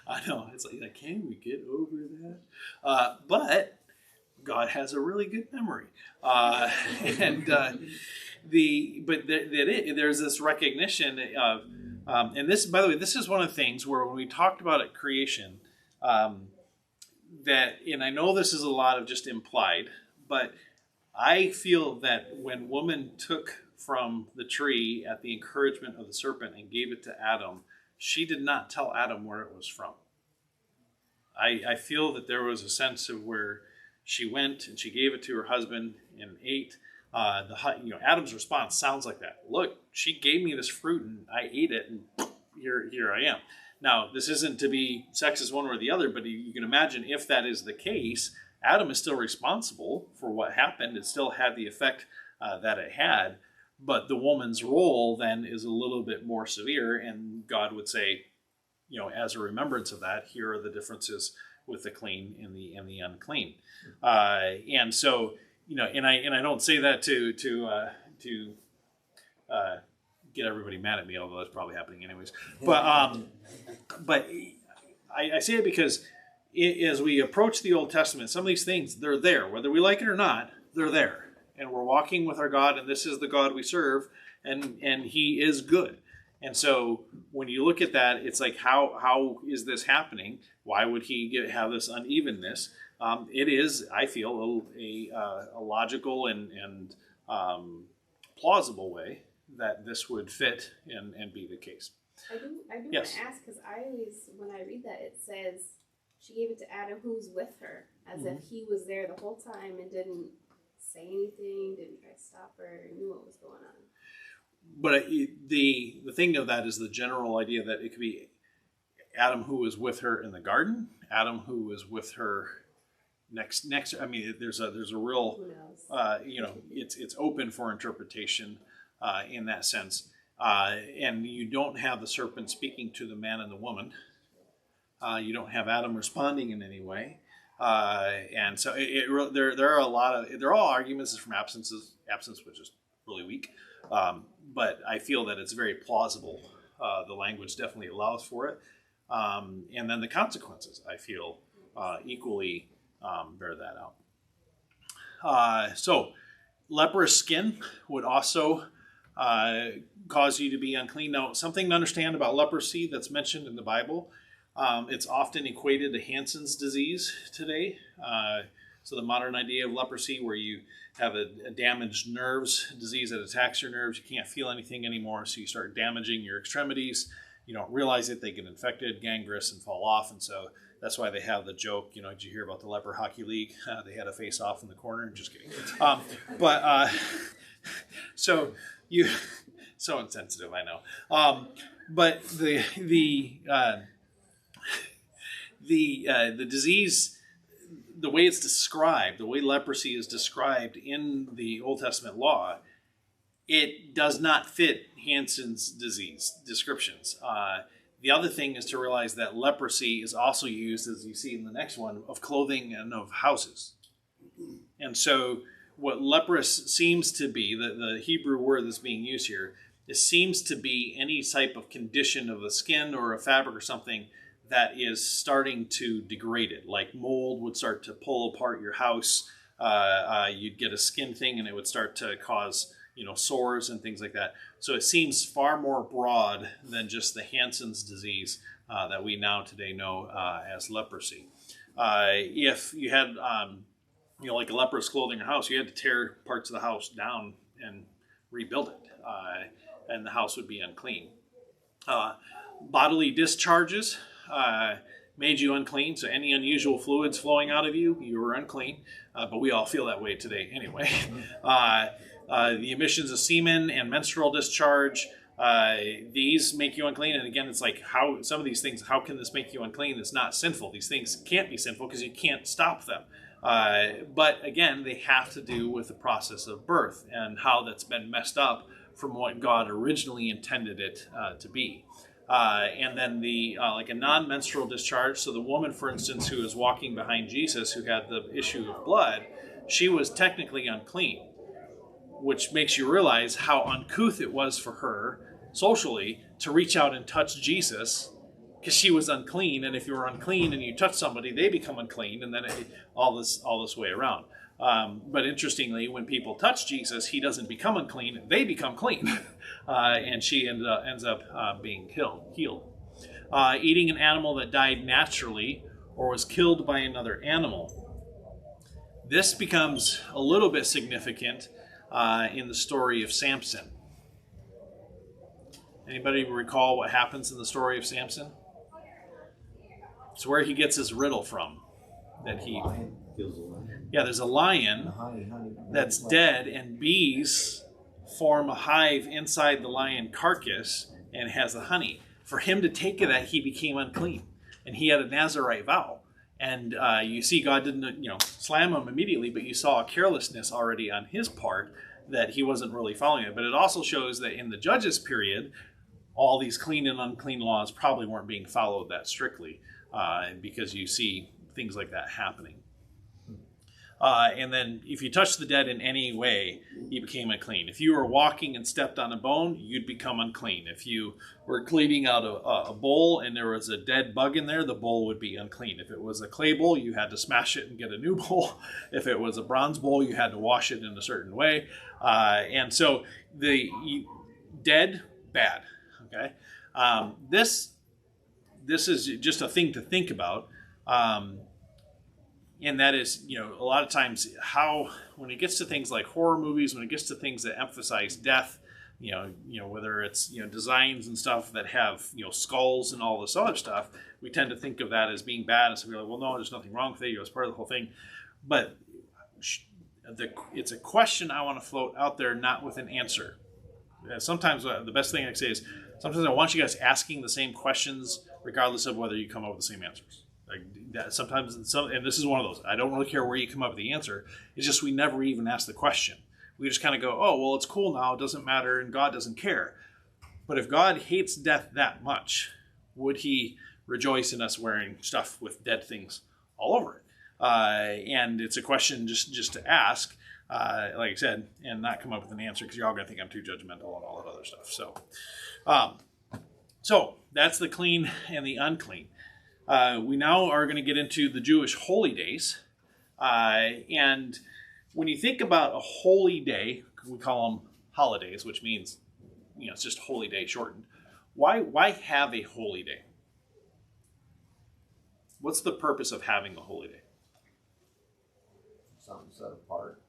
I know, it's like, can we get over that? But God has a really good memory, there's this recognition of, and this, by the way, this is one of the things where when we talked about at creation, that, and I know this is a lot of just implied, but I feel that when woman took from the tree at the encouragement of the serpent and gave it to Adam, she did not tell Adam where it was from. I feel that there was a sense of where she went and she gave it to her husband and ate. Adam's response sounds like that. Look, she gave me this fruit and I ate it, and here I am. Now, this isn't to be sexist one or the other, but you can imagine if that is the case, Adam is still responsible for what happened. It still had the effect that it had, but the woman's role then is a little bit more severe, and God would say, as a remembrance of that, here are the differences with the clean and the unclean. And so, and I don't say that to get everybody mad at me, although that's probably happening anyways. But I say it because as we approach the Old Testament, some of these things, they're there. Whether we like it or not, they're there. And we're walking with our God, and this is the God we serve, and he is good. And so when you look at that, it's like, how is this happening? Why would he have this unevenness? It is, I feel, a logical and plausible way that this would fit and be the case. I do Yes. want to ask, because I always, when I read that, it says she gave it to Adam who's with her, as if he was there the whole time and didn't say anything, didn't try to stop her, knew what was going on. But the thing of that is the general idea that it could be Adam who was with her in the garden, Adam who was with her next. I mean, there's a real, it's open for interpretation in that sense, and you don't have the serpent speaking to the man and the woman. You don't have Adam responding in any way, and so there are a lot of, they're all arguments from absence, which is really weak. But I feel that it's very plausible. The language definitely allows for it. And then the consequences, I feel, equally bear that out. So leprous skin would also cause you to be unclean. Now, something to understand about leprosy that's mentioned in the Bible, it's often equated to Hansen's disease today. So the modern idea of leprosy, where you have a damaged nerves, disease that attacks your nerves, you can't feel anything anymore, so you start damaging your extremities. You don't realize it, they get infected, gangrenous, and fall off, and so that's why they have the joke, did you hear about the Leper Hockey League? They had a face-off in the corner, just kidding. So you, so insensitive, I know. But the disease, the way it's described, the way leprosy is described in the Old Testament law, it does not fit Hansen's disease descriptions. The other thing is to realize that leprosy is also used, as you see in the next one, of clothing and of houses. And so what leprous seems to be, the Hebrew word that's being used here, it seems to be any type of condition of the skin or a fabric or something that is starting to degrade it. Like mold would start to pull apart your house. You'd get a skin thing and it would start to cause, sores and things like that. So it seems far more broad than just the Hansen's disease that we now today know as leprosy. If you had, like a leprous clothing in your house, you had to tear parts of the house down and rebuild it, and the house would be unclean. Bodily discharges made you unclean, so any unusual fluids flowing out of you, you were unclean, but we all feel that way today anyway. The emissions of semen and menstrual discharge, these make you unclean. And again, it's like how some of these things, how can this make you unclean? It's not sinful. These things can't be sinful because you can't stop them. But again, they have to do with the process of birth and how that's been messed up from what God originally intended it to be. And then the like a non-menstrual discharge. So the woman, for instance, who was walking behind Jesus, who had the issue of blood, she was technically unclean, which makes you realize how uncouth it was for her socially to reach out and touch Jesus, because she was unclean. And if you were unclean and you touch somebody, they become unclean, and then all this way around. But interestingly, when people touch Jesus, he doesn't become unclean; they become clean, and she ends up being healed. Eating an animal that died naturally or was killed by another animal. This becomes a little bit significant in the story of Samson. Anybody recall what happens in the story of Samson? It's where he gets his riddle from. There's a lion that's dead, and bees form a hive inside the lion carcass and has the honey. For him to take of that, he became unclean, and he had a Nazirite vow. And you see, God didn't, slam him immediately, but you saw a carelessness already on his part that he wasn't really following it. But it also shows that in the Judges period, all these clean and unclean laws probably weren't being followed that strictly, because you see things like that happening. And then if you touched the dead in any way, you became unclean. If you were walking and stepped on a bone, you'd become unclean. If you were cleaning out a bowl and there was a dead bug in there, the bowl would be unclean. If it was a clay bowl, you had to smash it and get a new bowl. If it was a bronze bowl, you had to wash it in a certain way. And so dead, bad. Okay, this is just a thing to think about. And that is, a lot of times when it gets to things like horror movies, when it gets to things that emphasize death, whether it's, designs and stuff that have, skulls and all this other stuff, we tend to think of that as being bad. And so we're like, well, no, there's nothing wrong with it. It's part of the whole thing. But it's a question I want to float out there, not with an answer. Sometimes the best thing I can say is, sometimes I want you guys asking the same questions, regardless of whether you come up with the same answers. Like that, sometimes, and this is one of those. I don't really care where you come up with the answer. It's just we never even ask the question. We just kind of go, oh, well, it's cool now. It doesn't matter, and God doesn't care. But if God hates death that much, would he rejoice in us wearing stuff with dead things all over it? And it's a question just to ask, like I said, and not come up with an answer, because you're all going to think I'm too judgmental and all that other stuff. So that's the clean and the unclean. We now are going to get into the Jewish holy days. And when you think about a holy day, we call them holidays, which means, it's just holy day shortened. Why have a holy day? What's the purpose of having a holy day? Something set apart.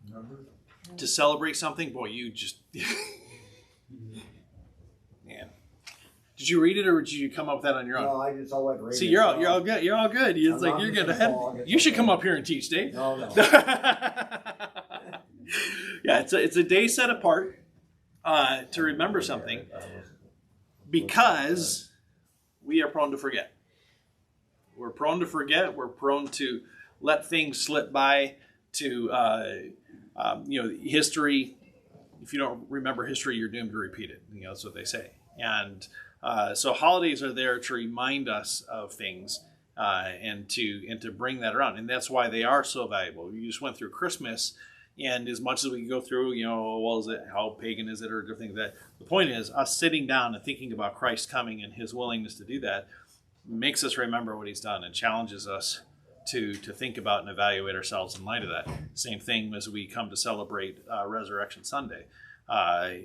Remember? To celebrate something? Boy, you just... Man. Did you read it, or did you come up with that on your own? No, I just all went reading. See, you're all good. You're all good. It's like you're good ahead. You should come up here and teach, Dave. No. Yeah, it's a day set apart to remember something, because we are prone to forget. We're prone to forget. We're prone to let things slip by. To history. If you don't remember history, you're doomed to repeat it. That's what they say. And so holidays are there to remind us of things and to bring that around. And that's why they are so valuable. You just went through Christmas, And as much as we can go through, well, is it, how pagan is it, or different things like that. The point is, us sitting down and thinking about Christ coming and his willingness to do that makes us remember what he's done and challenges us to think about and evaluate ourselves in light of that. Same thing as we come to celebrate Resurrection Sunday,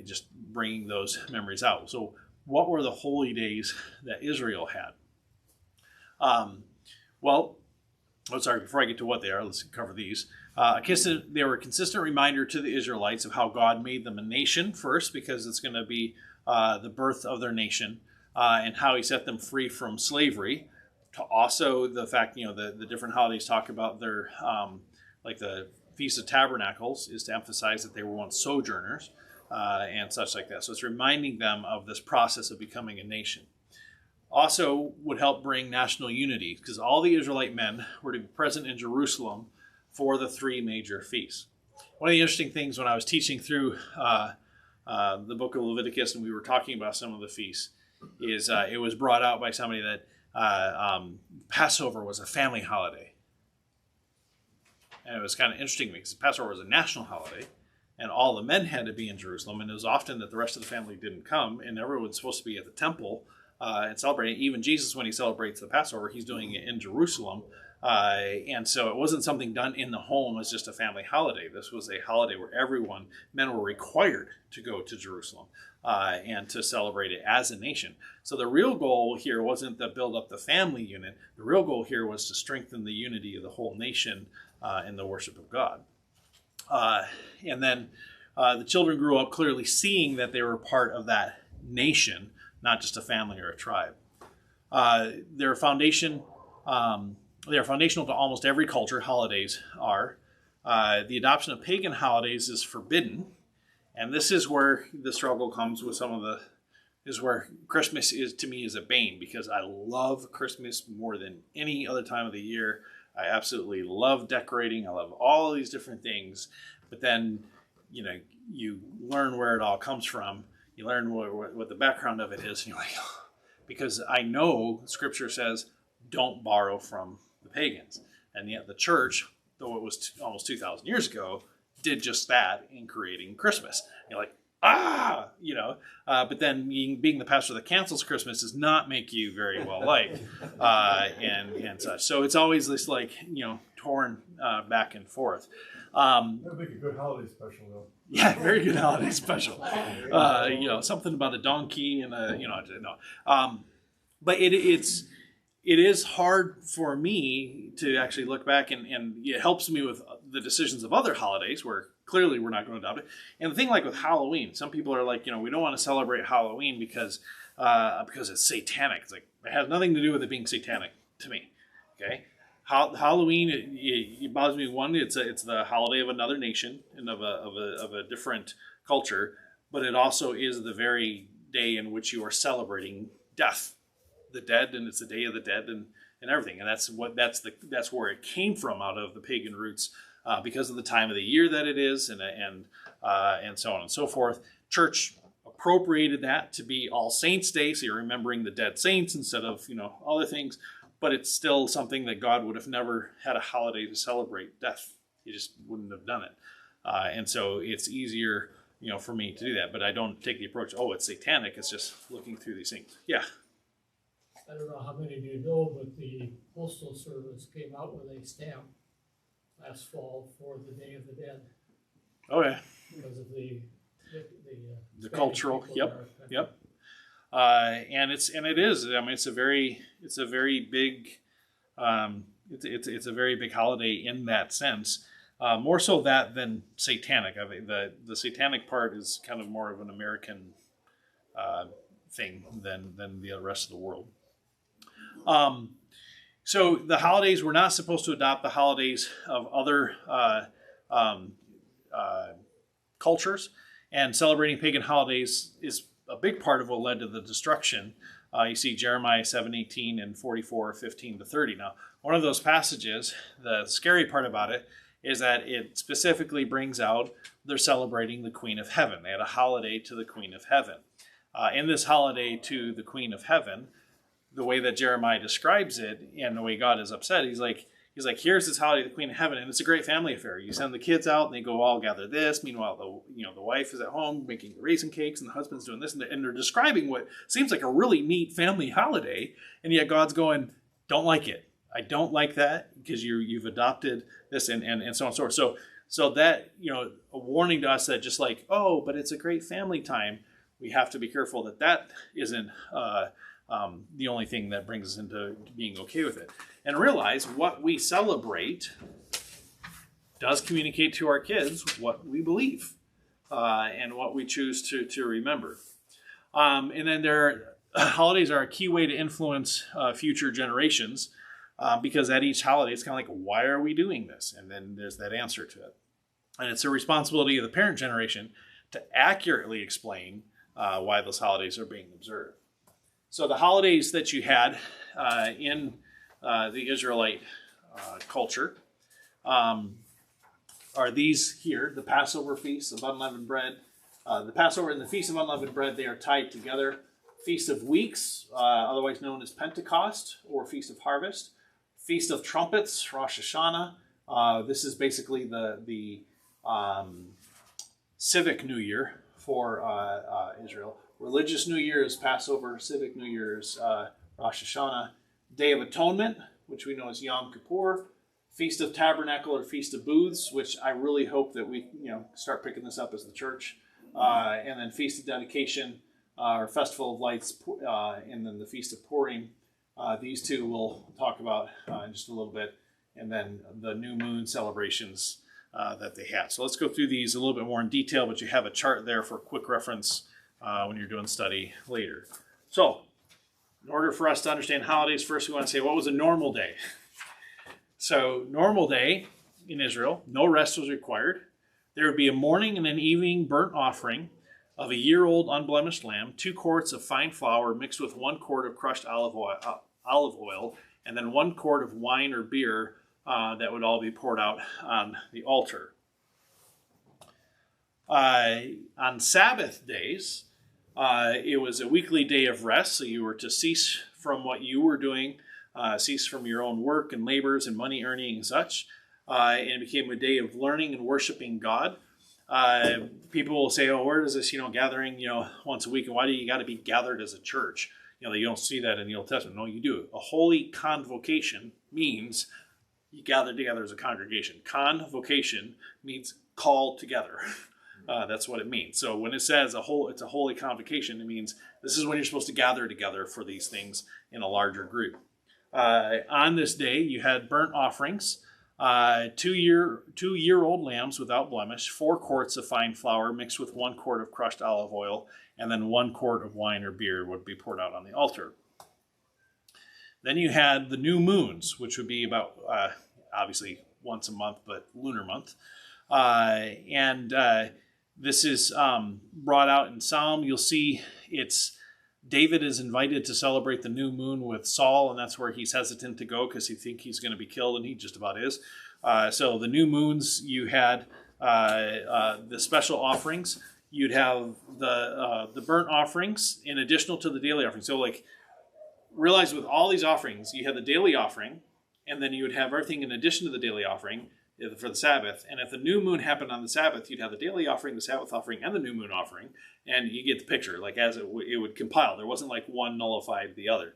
just bringing those memories out. So what were the holy days that Israel had? Before I get to what they are, let's cover these. They were a consistent reminder to the Israelites of how God made them a nation first, because it's going to be the birth of their nation, and how he set them free from slavery. To also the fact, the different holidays talk about their, like the Feast of Tabernacles is to emphasize that they were once sojourners and such like that. So it's reminding them of this process of becoming a nation. Also would help bring national unity, because all the Israelite men were to be present in Jerusalem for the three major feasts. One of the interesting things when I was teaching through the book of Leviticus and we were talking about some of the feasts is it was brought out by somebody that Passover was a family holiday. And it was kind of interesting because Passover was a national holiday and all the men had to be in Jerusalem, and it was often that the rest of the family didn't come and everyone's supposed to be at the temple and celebrating. Even Jesus, when he celebrates the Passover, he's doing it in Jerusalem. And so it wasn't something done in the home as just a family holiday. This was a holiday where men were required to go to Jerusalem and to celebrate it as a nation. So the real goal here wasn't to build up the family unit. The real goal here was to strengthen the unity of the whole nation in the worship of God. And then the children grew up clearly seeing that they were part of that nation, not just a family or a tribe. They're foundational to almost every culture. Holidays are. The adoption of pagan holidays is forbidden, and this is where the struggle comes with is where Christmas is, to me, is a bane, because I love Christmas more than any other time of the year. I absolutely love decorating. I love all these different things, but then, you learn where it all comes from. You learn what the background of it is, and you're like, oh, because I know Scripture says, don't borrow from the pagans. And yet the church, though it was almost 2,000 years ago, did just that in creating Christmas. You're like, but then being the pastor that cancels Christmas does not make you very well liked and such. So it's always this torn back and forth. That would make a good holiday special, though. Yeah, very good holiday special. Something about a donkey and but it is hard for me to actually look back and it helps me with the decisions of other holidays where clearly we're not going to adopt it. And the thing with Halloween, some people are like, we don't want to celebrate Halloween because it's satanic. It's like, it has nothing to do with it being satanic to me. Okay. Halloween, it bothers me. One, it's the holiday of another nation and of a different culture, but it also is the very day in which you are celebrating death, the dead, and it's the Day of the Dead and everything. And that's where it came from, out of the pagan roots, because of the time of the year that it is, and so on and so forth. Church appropriated that to be All Saints Day, so you're remembering the dead saints instead of other things. But it's still something that God would have never had a holiday to celebrate death. He just wouldn't have done it. And so it's easier, for me to do that. But I don't take the approach, it's satanic. It's just looking through these things. Yeah. I don't know how many of you know, but the Postal Service came out with a stamp last fall for the Day of the Dead. Oh, yeah. Because of the cultural. Yep. And it is. I mean, it's a very big, it's a very big holiday in that sense. More so that than satanic. I mean, the satanic part is kind of more of an American thing than the rest of the world. So the holidays, we're not supposed to adopt the holidays of other cultures, and celebrating pagan holidays is a big part of what led to the destruction. You see Jeremiah 7:18 and 44:15-30. Now, one of those passages, the scary part about it is that it specifically brings out they're celebrating the Queen of Heaven. They had a holiday to the Queen of Heaven. In this holiday to the Queen of Heaven, the way that Jeremiah describes it and the way God is upset, he's like, he's like, here's this holiday, the Queen of Heaven, and it's a great family affair. You send the kids out, and they go all gather this. Meanwhile, the wife is at home making the raisin cakes, and the husband's doing this, and they're describing what seems like a really neat family holiday, and yet God's going, don't like it. I don't like that because you've adopted this, and so on and so forth. So that, a warning to us that just like, oh, but it's a great family time. We have to be careful that isn't the only thing that brings us into being okay with it. And realize what we celebrate does communicate to our kids what we believe and what we choose to remember. And then holidays are a key way to influence future generations because at each holiday, it's kind of like, why are we doing this? And then there's that answer to it. And it's a responsibility of the parent generation to accurately explain why those holidays are being observed. So the holidays that you had in the Israelite culture are these here: the Passover Feast of Unleavened Bread. The Passover and the Feast of Unleavened Bread, they are tied together. Feast of Weeks, otherwise known as Pentecost or Feast of Harvest. Feast of Trumpets, Rosh Hashanah. This is basically the civic New Year for Israel. Religious New Year is Passover. Civic New Year is Rosh Hashanah. Day of Atonement, which we know as Yom Kippur. Feast of Tabernacle or Feast of Booths, which I really hope that we start picking this up as the church. And then Feast of Dedication or Festival of Lights, and then the Feast of Purim. These two we'll talk about in just a little bit. And then the new moon celebrations that they had. So let's go through these a little bit more in detail, but you have a chart there for quick reference when you're doing study later. So in order for us to understand holidays, first we want to say, what was a normal day? So normal day in Israel, no rest was required. There would be a morning and an evening burnt offering of a year-old unblemished lamb, 2 quarts of fine flour mixed with 1 quart of crushed olive oil, and then 1 quart of wine or beer that would all be poured out on the altar. On Sabbath days, it was a weekly day of rest, so you were to cease from what you were doing, cease from your own work and labors and money earning and such, and it became a day of learning and worshiping God. People will say, oh, where does this, gathering, once a week, and why do you got to be gathered as a church? You don't see that in the Old Testament. No, you do. A holy convocation means you gather together as a congregation. Convocation means called together. That's what it means. So when it says it's a holy convocation, it means this is when you're supposed to gather together for these things in a larger group. On this day, you had burnt offerings, 2-year-old lambs without blemish, 4 quarts of fine flour mixed with 1 quart of crushed olive oil, and then 1 quart of wine or beer would be poured out on the altar. Then you had the new moons, which would be about, obviously, once a month, but lunar month. This is brought out in Psalm. You'll see David is invited to celebrate the new moon with Saul, and that's where he's hesitant to go because he thinks he's going to be killed, and he just about is. So the new moons, you had the special offerings. You'd have the burnt offerings in addition to the daily offerings. So realize with all these offerings, you had the daily offering, and then you would have everything in addition to the daily offering for the Sabbath. And if the new moon happened on the Sabbath, you'd have the daily offering, the Sabbath offering, and the new moon offering. And you get the picture, as it would compile. There wasn't one nullified the other.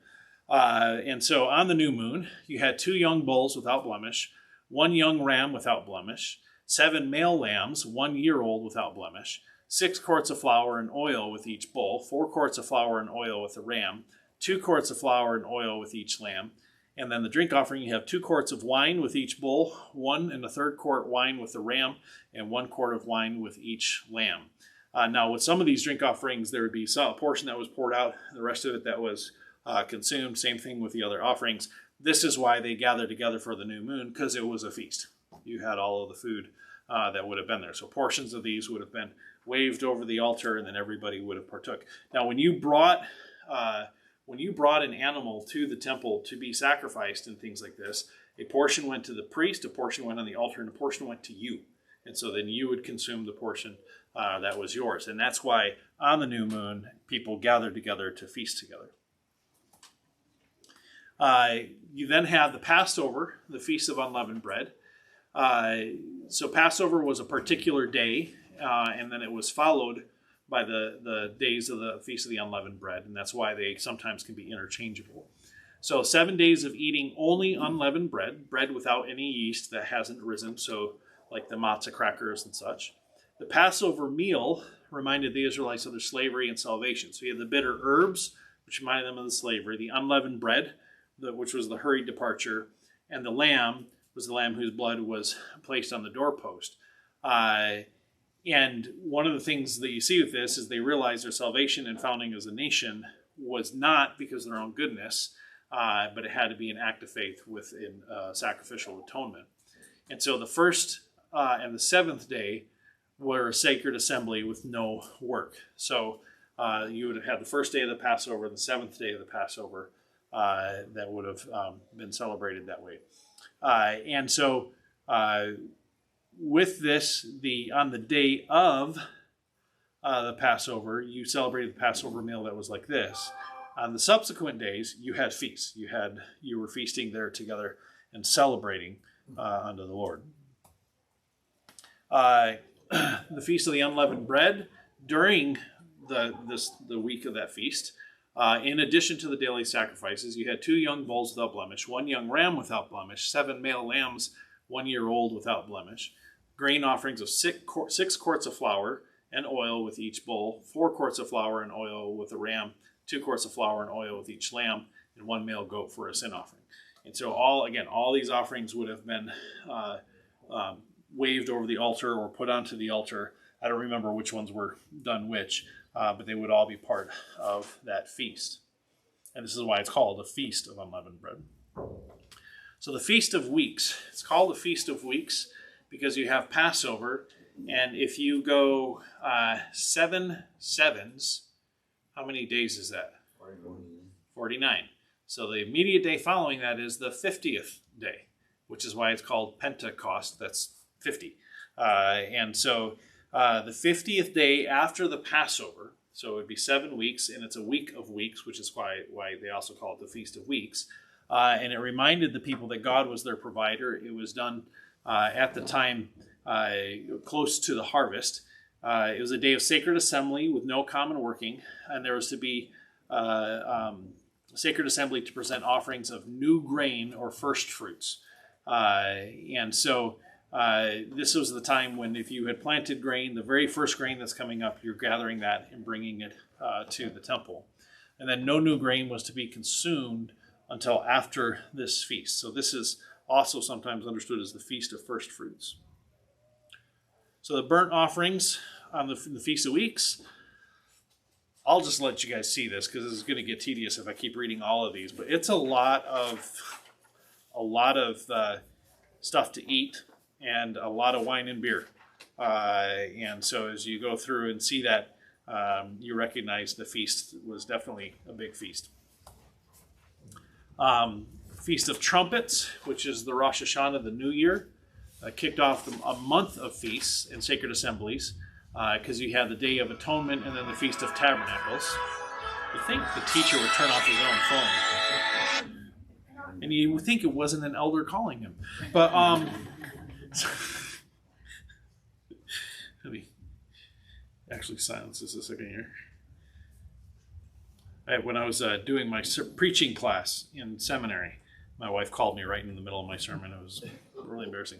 And so on the new moon, you had 2 young bulls without blemish, 1 young ram without blemish, 7 male lambs, 1 year old without blemish, 6 quarts of flour and oil with each bull, 4 quarts of flour and oil with the ram, 2 quarts of flour and oil with each lamb. And then the drink offering, you have 2 quarts of wine with each bull, 1 1/3 quart wine with the ram, and 1 quart of wine with each lamb. Now, with some of these drink offerings, there would be a portion that was poured out, the rest of it that was consumed. Same thing with the other offerings. This is why they gathered together for the new moon, because it was a feast. You had all of the food that would have been there. So portions of these would have been waved over the altar, and then everybody would have partook. Now, when you brought an animal to the temple to be sacrificed and things like this, a portion went to the priest, a portion went on the altar, and a portion went to you. And so then you would consume the portion that was yours. And that's why on the new moon, people gathered together to feast together. You then have the Passover, the Feast of Unleavened Bread. So Passover was a particular day, and then it was followed by the days of the Feast of the Unleavened Bread, and that's why they sometimes can be interchangeable. So 7 days of eating only unleavened bread, bread without any yeast that hasn't risen, so like the matzah crackers and such. The Passover meal reminded the Israelites of their slavery and salvation. So you had the bitter herbs, which reminded them of the slavery, the unleavened bread, which was the hurried departure, and the lamb was the lamb whose blood was placed on the doorpost. And one of the things that you see with this is they realize their salvation and founding as a nation was not because of their own goodness, but it had to be an act of faith within sacrificial atonement. And so the first and the seventh day were a sacred assembly with no work. So you would have had the first day of the Passover, the seventh day of the Passover, that would have been celebrated that way. And so with this, on the day of the Passover, you celebrated the Passover meal that was like this. On the subsequent days, you had feasts. You were feasting there together and celebrating unto the Lord. The Feast of the Unleavened Bread, during the week of that feast, in addition to the daily sacrifices, you had 2 young bulls without blemish, 1 young ram without blemish, 7 male lambs 1 year old without blemish, grain offerings of 6 quarts of flour and oil with each bull, 4 quarts of flour and oil with a ram, 2 quarts of flour and oil with each lamb, and 1 male goat for a sin offering. And so all these offerings would have been waved over the altar or put onto the altar. I don't remember which ones were done which, but they would all be part of that feast. And this is why it's called the Feast of Unleavened Bread. So the Feast of Weeks. It's called the Feast of Weeks because you have Passover, and if you go 7 sevens, how many days is that? 49. So the immediate day following that is the 50th day, which is why it's called Pentecost. That's 50. And so the 50th day after the Passover, so it would be 7 weeks, and it's a week of weeks, which is why they also call it the Feast of Weeks. And it reminded the people that God was their provider. It was done at the time close to the harvest. It was a day of sacred assembly with no common working, and there was to be sacred assembly to present offerings of new grain or first fruits. And so this was the time when if you had planted grain, the very first grain that's coming up, you're gathering that and bringing it to the temple. And then no new grain was to be consumed until after this feast. So this is also sometimes understood as the Feast of First Fruits. So the burnt offerings on the Feast of Weeks, I'll just let you guys see this because it's going to get tedious if I keep reading all of these. But it's a lot of stuff to eat and a lot of wine and beer. And so as you go through and see that, you recognize the feast was definitely a big feast. Feast of Trumpets, which is the Rosh Hashanah, the New Year, kicked off a month of feasts and sacred assemblies because you had the Day of Atonement and then the Feast of Tabernacles. You think the teacher would turn off his own phone. And you would think it wasn't an elder calling him. But, let me actually silence this a second here. When I was doing my preaching class in seminary, my wife called me right in the middle of my sermon. It was really embarrassing.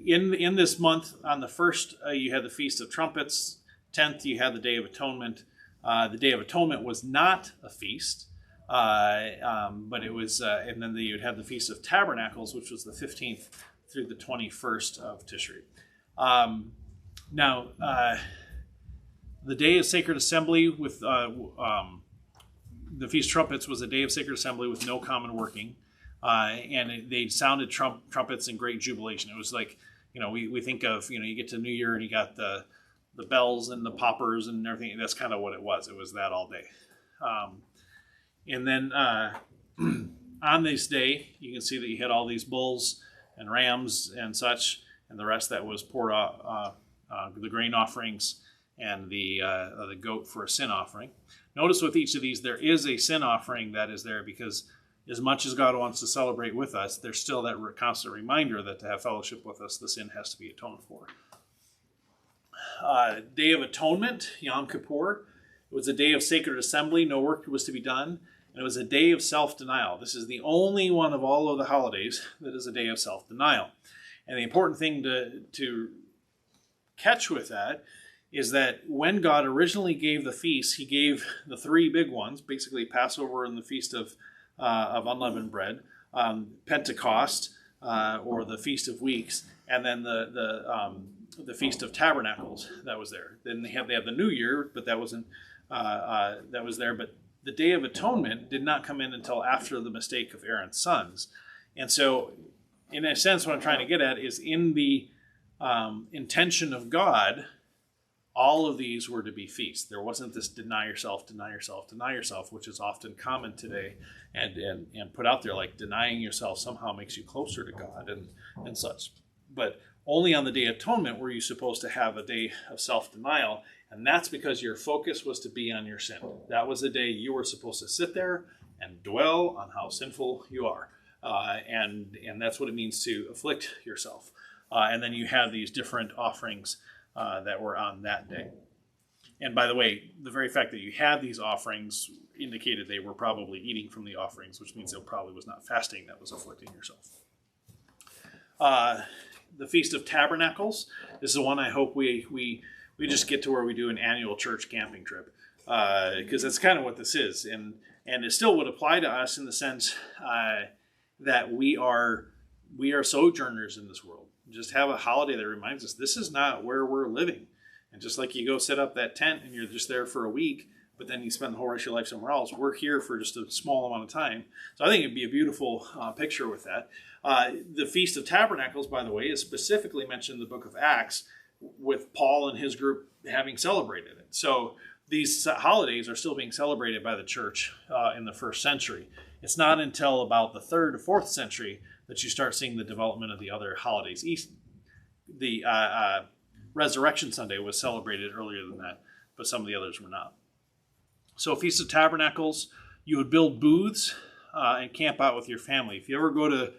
In this month, on the 1st, you had the Feast of Trumpets. 10th, you had the Day of Atonement. The Day of Atonement was not a feast, but it was, and then you'd have the Feast of Tabernacles, which was the 15th through the 21st of Tishri. The Day of Sacred Assembly with the Feast of Trumpets was a day of sacred assembly with no common working, and they sounded trumpets in great jubilation. It was like, we think of, you get to New Year and you got the bells and the poppers and everything. That's kind of what it was. It was that all day. And then on this day, you can see that you had all these bulls and rams and such, and the rest that was poured out, the grain offerings and the goat for a sin offering. Notice with each of these, there is a sin offering that is there, because as much as God wants to celebrate with us, there's still that constant reminder that to have fellowship with us, the sin has to be atoned for. Day of Atonement, Yom Kippur. It was a day of sacred assembly. No work was to be done. And it was a day of self-denial. This is the only one of all of the holidays that is a day of self-denial. And the important thing to catch with that is that when God originally gave the feast, he gave the three big ones, basically Passover and the Feast of Unleavened Bread, Pentecost, or the Feast of Weeks, and then the Feast of Tabernacles that was there. Then they have the New Year, but that wasn't that was there. But the Day of Atonement did not come in until after the mistake of Aaron's sons. And so, in a sense, what I'm trying to get at is in the intention of God, all of these were to be feasts. There wasn't this deny yourself, which is often common today and put out there, like denying yourself somehow makes you closer to God and such. But only on the Day of Atonement were you supposed to have a day of self-denial, and that's because your focus was to be on your sin. That was the day you were supposed to sit there and dwell on how sinful you are. And that's what it means to afflict yourself. And then you have these different offerings that were on that day. And by the way, the very fact that you had these offerings indicated they were probably eating from the offerings, which means it probably was not fasting that was afflicting yourself. The Feast of Tabernacles. This is one I hope we just get to where we do an annual church camping trip, because that's kind of what this is, and it still would apply to us in the sense that we are sojourners in this world. Just have a holiday that reminds us this is not where we're living. And just like you go set up that tent and you're just there for a week, but then you spend the whole rest of your life somewhere else, we're here for just a small amount of time. So I think it'd be a beautiful picture with that. The Feast of Tabernacles, by the way, is specifically mentioned in the book of Acts, with Paul and his group having celebrated it. So these holidays are still being celebrated by the church in the first century. It's not until about the 3rd or 4th century that you start seeing the development of the other holidays. The Resurrection Sunday was celebrated earlier than that, but some of the others were not. So Feast of Tabernacles, you would build booths and camp out with your family. If you ever go to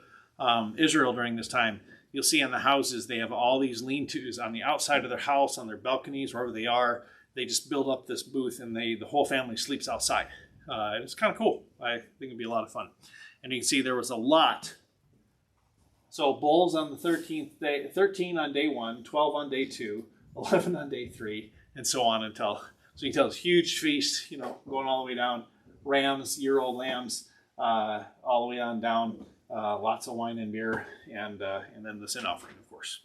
Israel during this time, you'll see in the houses they have all these lean-tos on the outside of their house, on their balconies, wherever they are. They just build up this booth, and the whole family sleeps outside. It's kind of cool. I think it'd be a lot of fun. And you can see there was a lot. So bulls on the 13th day, 13 on day 1, 12 on day 2, 11 on day 3, and so on until. So you can tell it's huge feast, going all the way down. Rams, year-old lambs, all the way on down. Lots of wine and beer, and then the sin offering, of course.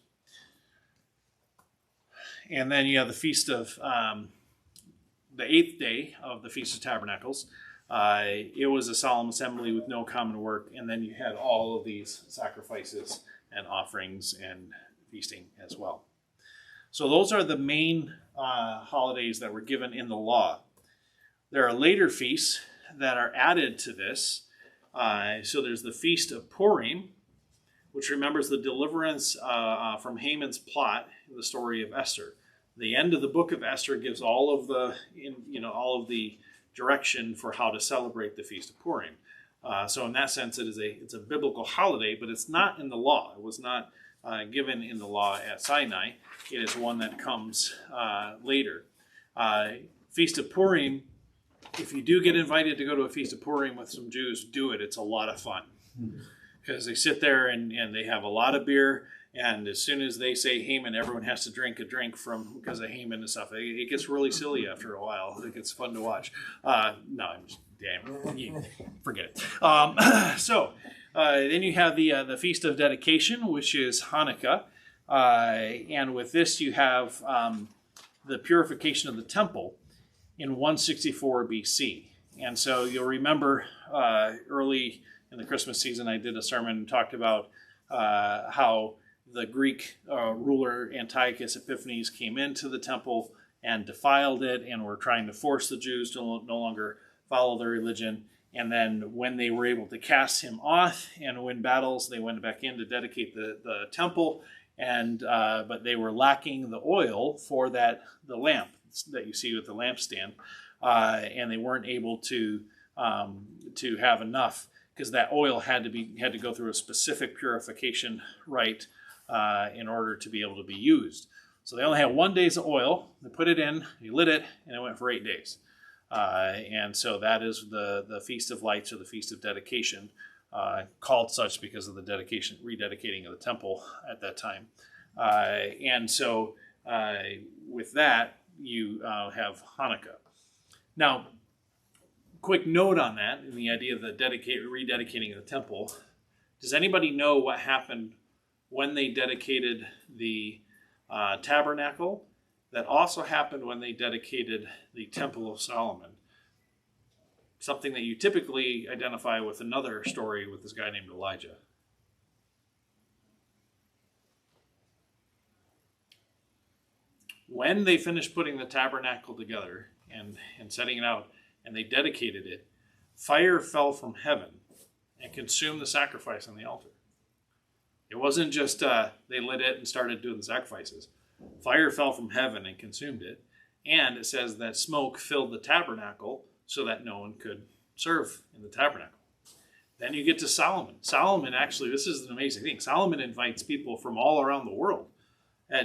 And then you have the feast of the 8th day of the Feast of Tabernacles. It was a solemn assembly with no common work, and then you had all of these sacrifices and offerings and feasting as well. So those are the main holidays that were given in the law. There are later feasts that are added to this. So there's the Feast of Purim, which remembers the deliverance from Haman's plot in the story of Esther. The end of the book of Esther gives all of the direction for how to celebrate the Feast of Purim. So in that sense, it's a biblical holiday, but it's not in the law. It was not given in the law at Sinai. It is one that comes later. Feast of Purim. If you do get invited to go to a Feast of Purim with some Jews, do it. It's a lot of fun. Because they sit there and they have a lot of beer, and as soon as they say Haman, everyone has to drink a drink because of Haman and stuff. It gets really silly after a while. I think it's fun to watch. No, I'm just, forget it. Then you have the Feast of Dedication, which is Hanukkah. And with this you have the purification of the temple in 164 BC. And so you'll remember early in the Christmas season, I did a sermon and talked about how the Greek ruler Antiochus Epiphanes came into the temple and defiled it and were trying to force the Jews to no longer follow their religion. And then when they were able to cast him off and win battles, they went back in to dedicate the temple. but they were lacking the oil for the lamp that you see with the lampstand, and they weren't able to have enough, because that oil had to go through a specific purification rite in order to be able to be used. So they only had 1 day's of oil. They put it in, they lit it, and it went for 8 days. And so that is the Feast of Lights, or the Feast of Dedication, called such because of the rededicating of the temple at that time. And so with that, you have Hanukkah. Now, quick note on that, in the idea of the rededicating of the temple. Does anybody know what happened when they dedicated the tabernacle? That also happened when they dedicated the Temple of Solomon. Something that you typically identify with another story with this guy named Elijah. When they finished putting the tabernacle together and setting it out, and they dedicated it, fire fell from heaven and consumed the sacrifice on the altar. It wasn't just they lit it and started doing the sacrifices. Fire fell from heaven and consumed it. And it says that smoke filled the tabernacle so that no one could serve in the tabernacle. Then you get to Solomon. Solomon, actually, this is an amazing thing. Solomon invites people from all around the world,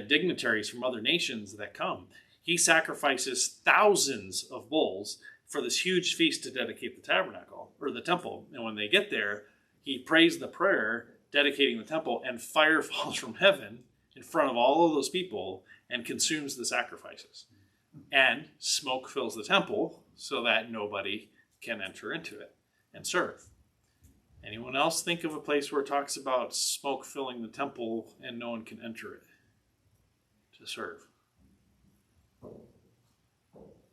dignitaries from other nations that come. He sacrifices thousands of bulls for this huge feast to dedicate the tabernacle, or the temple. And when they get there, he prays the prayer dedicating the temple, and fire falls from heaven in front of all of those people and consumes the sacrifices. And smoke fills the temple so that nobody can enter into it and serve. Anyone else think of a place where it talks about smoke filling the temple and no one can enter it to serve?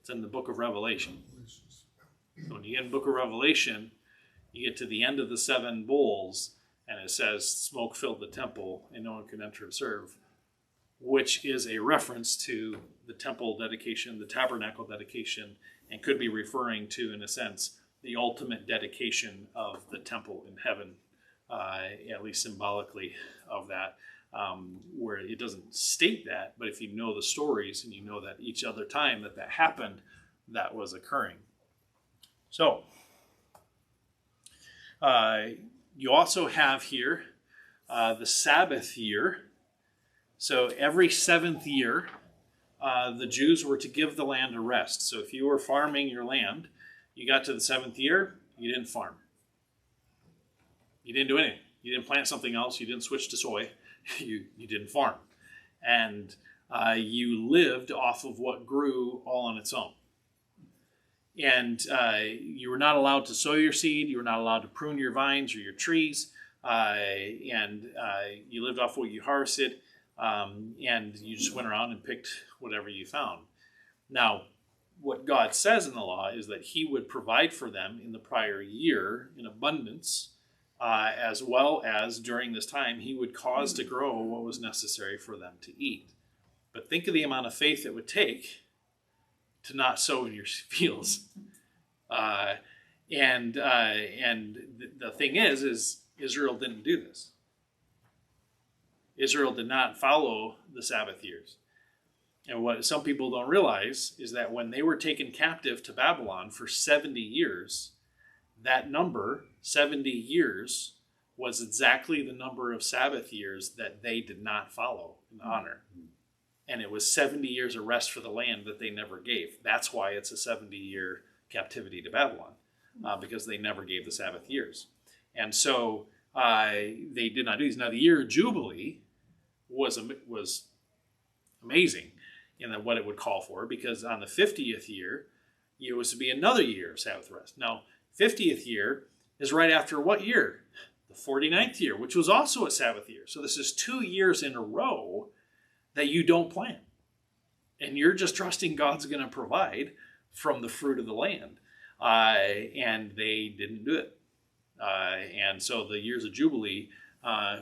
It's in the book of Revelation. So when you get in the book of Revelation, you get to the end of the 7 bowls, and it says smoke filled the temple and no one can enter to serve, which is a reference to the temple dedication, the tabernacle dedication, and could be referring to, in a sense, the ultimate dedication of the temple in heaven, at least symbolically of that, where it doesn't state that, but if you know the stories and you know that each other time that happened, that was occurring. So, you also have here the Sabbath year. So every 7th year, the Jews were to give the land a rest. So if you were farming your land, you got to the 7th year, you didn't farm. You didn't do anything. You didn't plant something else. You didn't switch to soy. You didn't farm. And you lived off of what grew all on its own. And you were not allowed to sow your seed. You were not allowed to prune your vines or your trees. And you lived off what you harvested. And you just went around and picked whatever you found. Now, what God says in the law is that he would provide for them in the prior year in abundance, as well as during this time he would cause to grow what was necessary for them to eat. But think of the amount of faith it would take to not sow in your fields. And the thing is Israel didn't do this. Israel did not follow the Sabbath years. And what some people don't realize is that when they were taken captive to Babylon for 70 years, that number, 70 years, was exactly the number of Sabbath years that they did not follow and honor. And it was 70 years of rest for the land that they never gave. That's why it's a 70-year captivity to Babylon, because they never gave the Sabbath years. And so they did not do these. Now, the year of Jubilee was amazing in what it would call for, because on the 50th year, it was to be another year of Sabbath rest. Now, 50th year is right after what year? The 49th year, which was also a Sabbath year. So this is 2 years in a row that you don't plant. And you're just trusting God's going to provide from the fruit of the land. And they didn't do it. And so the years of Jubilee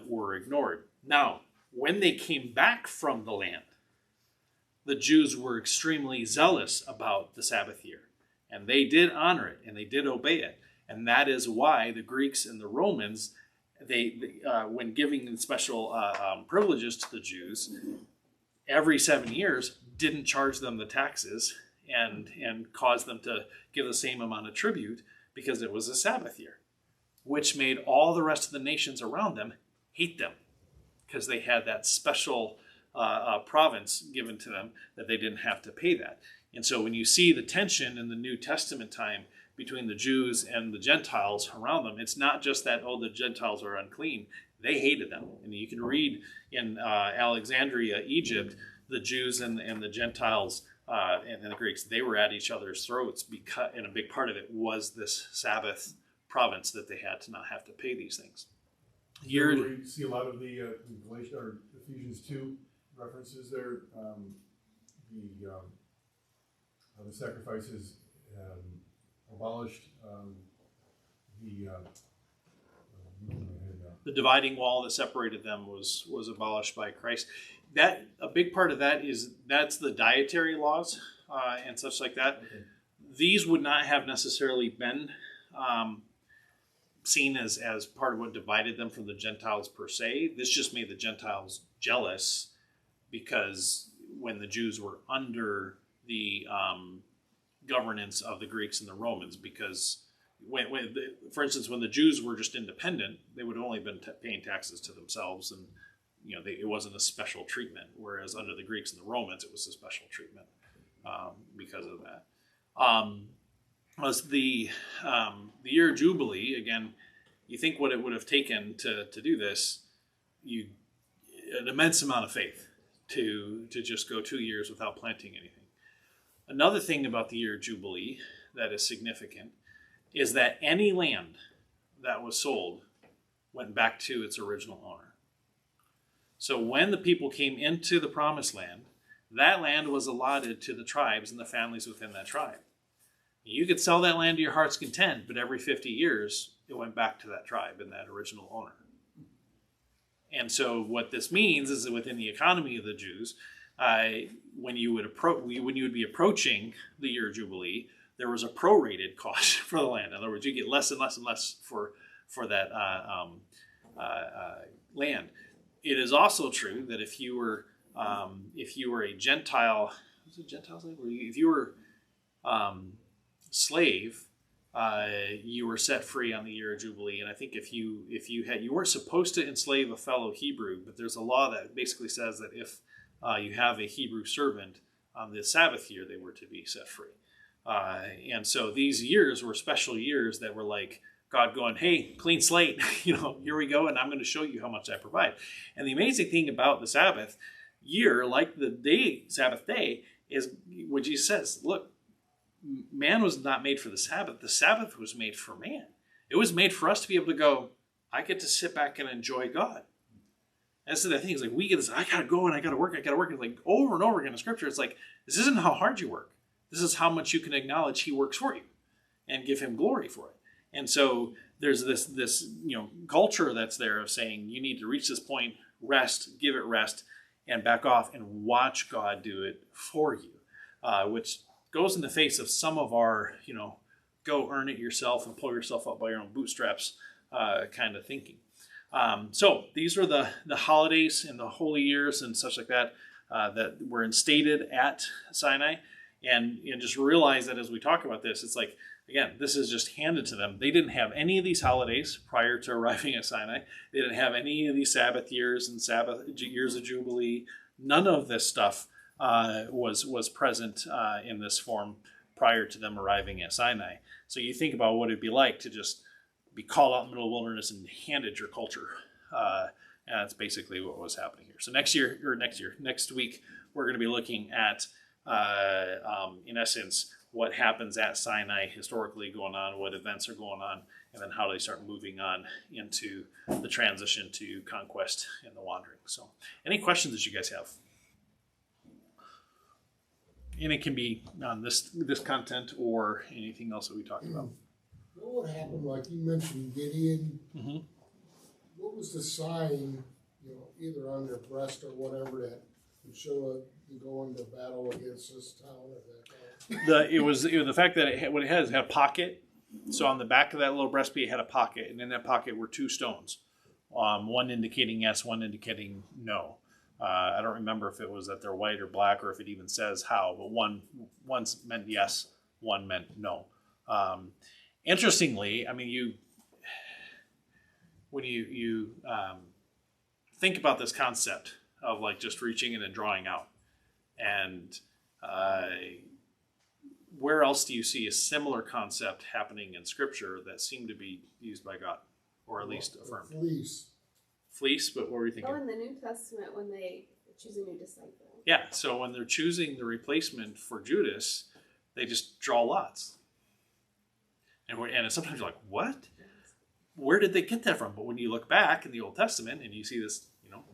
were ignored. Now, when they came back from the land, the Jews were extremely zealous about the Sabbath year. And they did honor it, and they did obey it. And that is why the Greeks and the Romans when giving special privileges to the Jews, every 7 years didn't charge them the taxes and caused them to give the same amount of tribute because it was a Sabbath year, which made all the rest of the nations around them hate them because they had that special province given to them that they didn't have to pay that. And so when you see the tension in the New Testament time between the Jews and the Gentiles around them, it's not just that, oh, the Gentiles are unclean. They hated them. And you can read in Alexandria, Egypt, the Jews and the Gentiles and the Greeks, they were at each other's throats because, and a big part of it was this Sabbath province that they had to not have to pay these things. You see a lot of the Galatians or Ephesians 2 references there. The sacrifices abolished the dividing wall that separated them was abolished by Christ. That a big part of that's the dietary laws and such like that. Okay. These would not have necessarily been seen as part of what divided them from the Gentiles per se. This just made the Gentiles jealous because when the Jews were under the governance of the Greeks and the Romans, because for instance, when the Jews were just independent, they would have only been paying taxes to themselves, and it wasn't a special treatment. Whereas under the Greeks and the Romans, it was a special treatment because of that. Was the year of Jubilee, again, you think what it would have taken to do this, an immense amount of faith to just go 2 years without planting anything. Another thing about the year of Jubilee that is significant is that any land that was sold went back to its original owner. So when the people came into the promised land, that land was allotted to the tribes and the families within that tribe. You could sell that land to your heart's content, but every 50 years, it went back to that tribe and that original owner. And so what this means is that within the economy of the Jews, when you would be approaching the year of Jubilee, there was a prorated cost for the land. In other words, you get less and less and less for that land. It is also true that if you were a Gentile, was it Gentile slave? If you were slave, you were set free on the year of Jubilee. And I think if you weren't supposed to enslave a fellow Hebrew, but there's a law that basically says that if you have a Hebrew servant on the Sabbath year, they were to be set free. And so these years were special years that were like God going, hey, clean slate, here we go, and I'm going to show you how much I provide. And the amazing thing about the Sabbath year, like the Sabbath day, is what Jesus says, look, man was not made for the Sabbath. The Sabbath was made for man. It was made for us to be able to go, I get to sit back and enjoy God. And so the thing is, like, we get this, I got to go and I got to work. It's like over and over again in Scripture, it's like, this isn't how hard you work. This is how much you can acknowledge He works for you and give Him glory for it. And so there's this culture that's there of saying you need to reach this point, rest, give it rest, and back off and watch God do it for you, which goes in the face of some of our, go earn it yourself and pull yourself up by your own bootstraps kind of thinking. So these are the holidays and the holy years and such like that that were instated at Sinai. And just realize that as we talk about this, it's like, again, this is just handed to them. They didn't have any of these holidays prior to arriving at Sinai. They didn't have any of these Sabbath years and Sabbath years of Jubilee. None of this stuff was present in this form prior to them arriving at Sinai. So you think about what it'd be like to just be called out in the middle of the wilderness and handed your culture. And that's basically what was happening here. So next week, we're going to be looking at, in essence, what happens at Sinai historically going on, what events are going on, and then how they start moving on into the transition to conquest and the wandering. So any questions that you guys have? And it can be on this content or anything else that we talked about. What happened, like you mentioned Gideon? Mm-hmm. What was the sign, either on their breast or whatever, that would show you going to battle against this town at that time? It was the fact that what it had is it had a pocket. So on the back of that little breastplate, it had a pocket, and in that pocket were two stones. one indicating yes, one indicating no. I don't remember if it was that they're white or black, or if it even says how, but one's meant yes, one meant no. Interestingly, I mean, when you think about this concept of like just reaching in and drawing out, and where else do you see a similar concept happening in Scripture that seemed to be used by God, or at least affirmed? Fleece. But what were you thinking? Oh, in the New Testament when they choose a new disciple. Yeah, so when they're choosing the replacement for Judas, they just draw lots. And sometimes you're like, what? Where did they get that from? But when you look back in the Old Testament and you see this,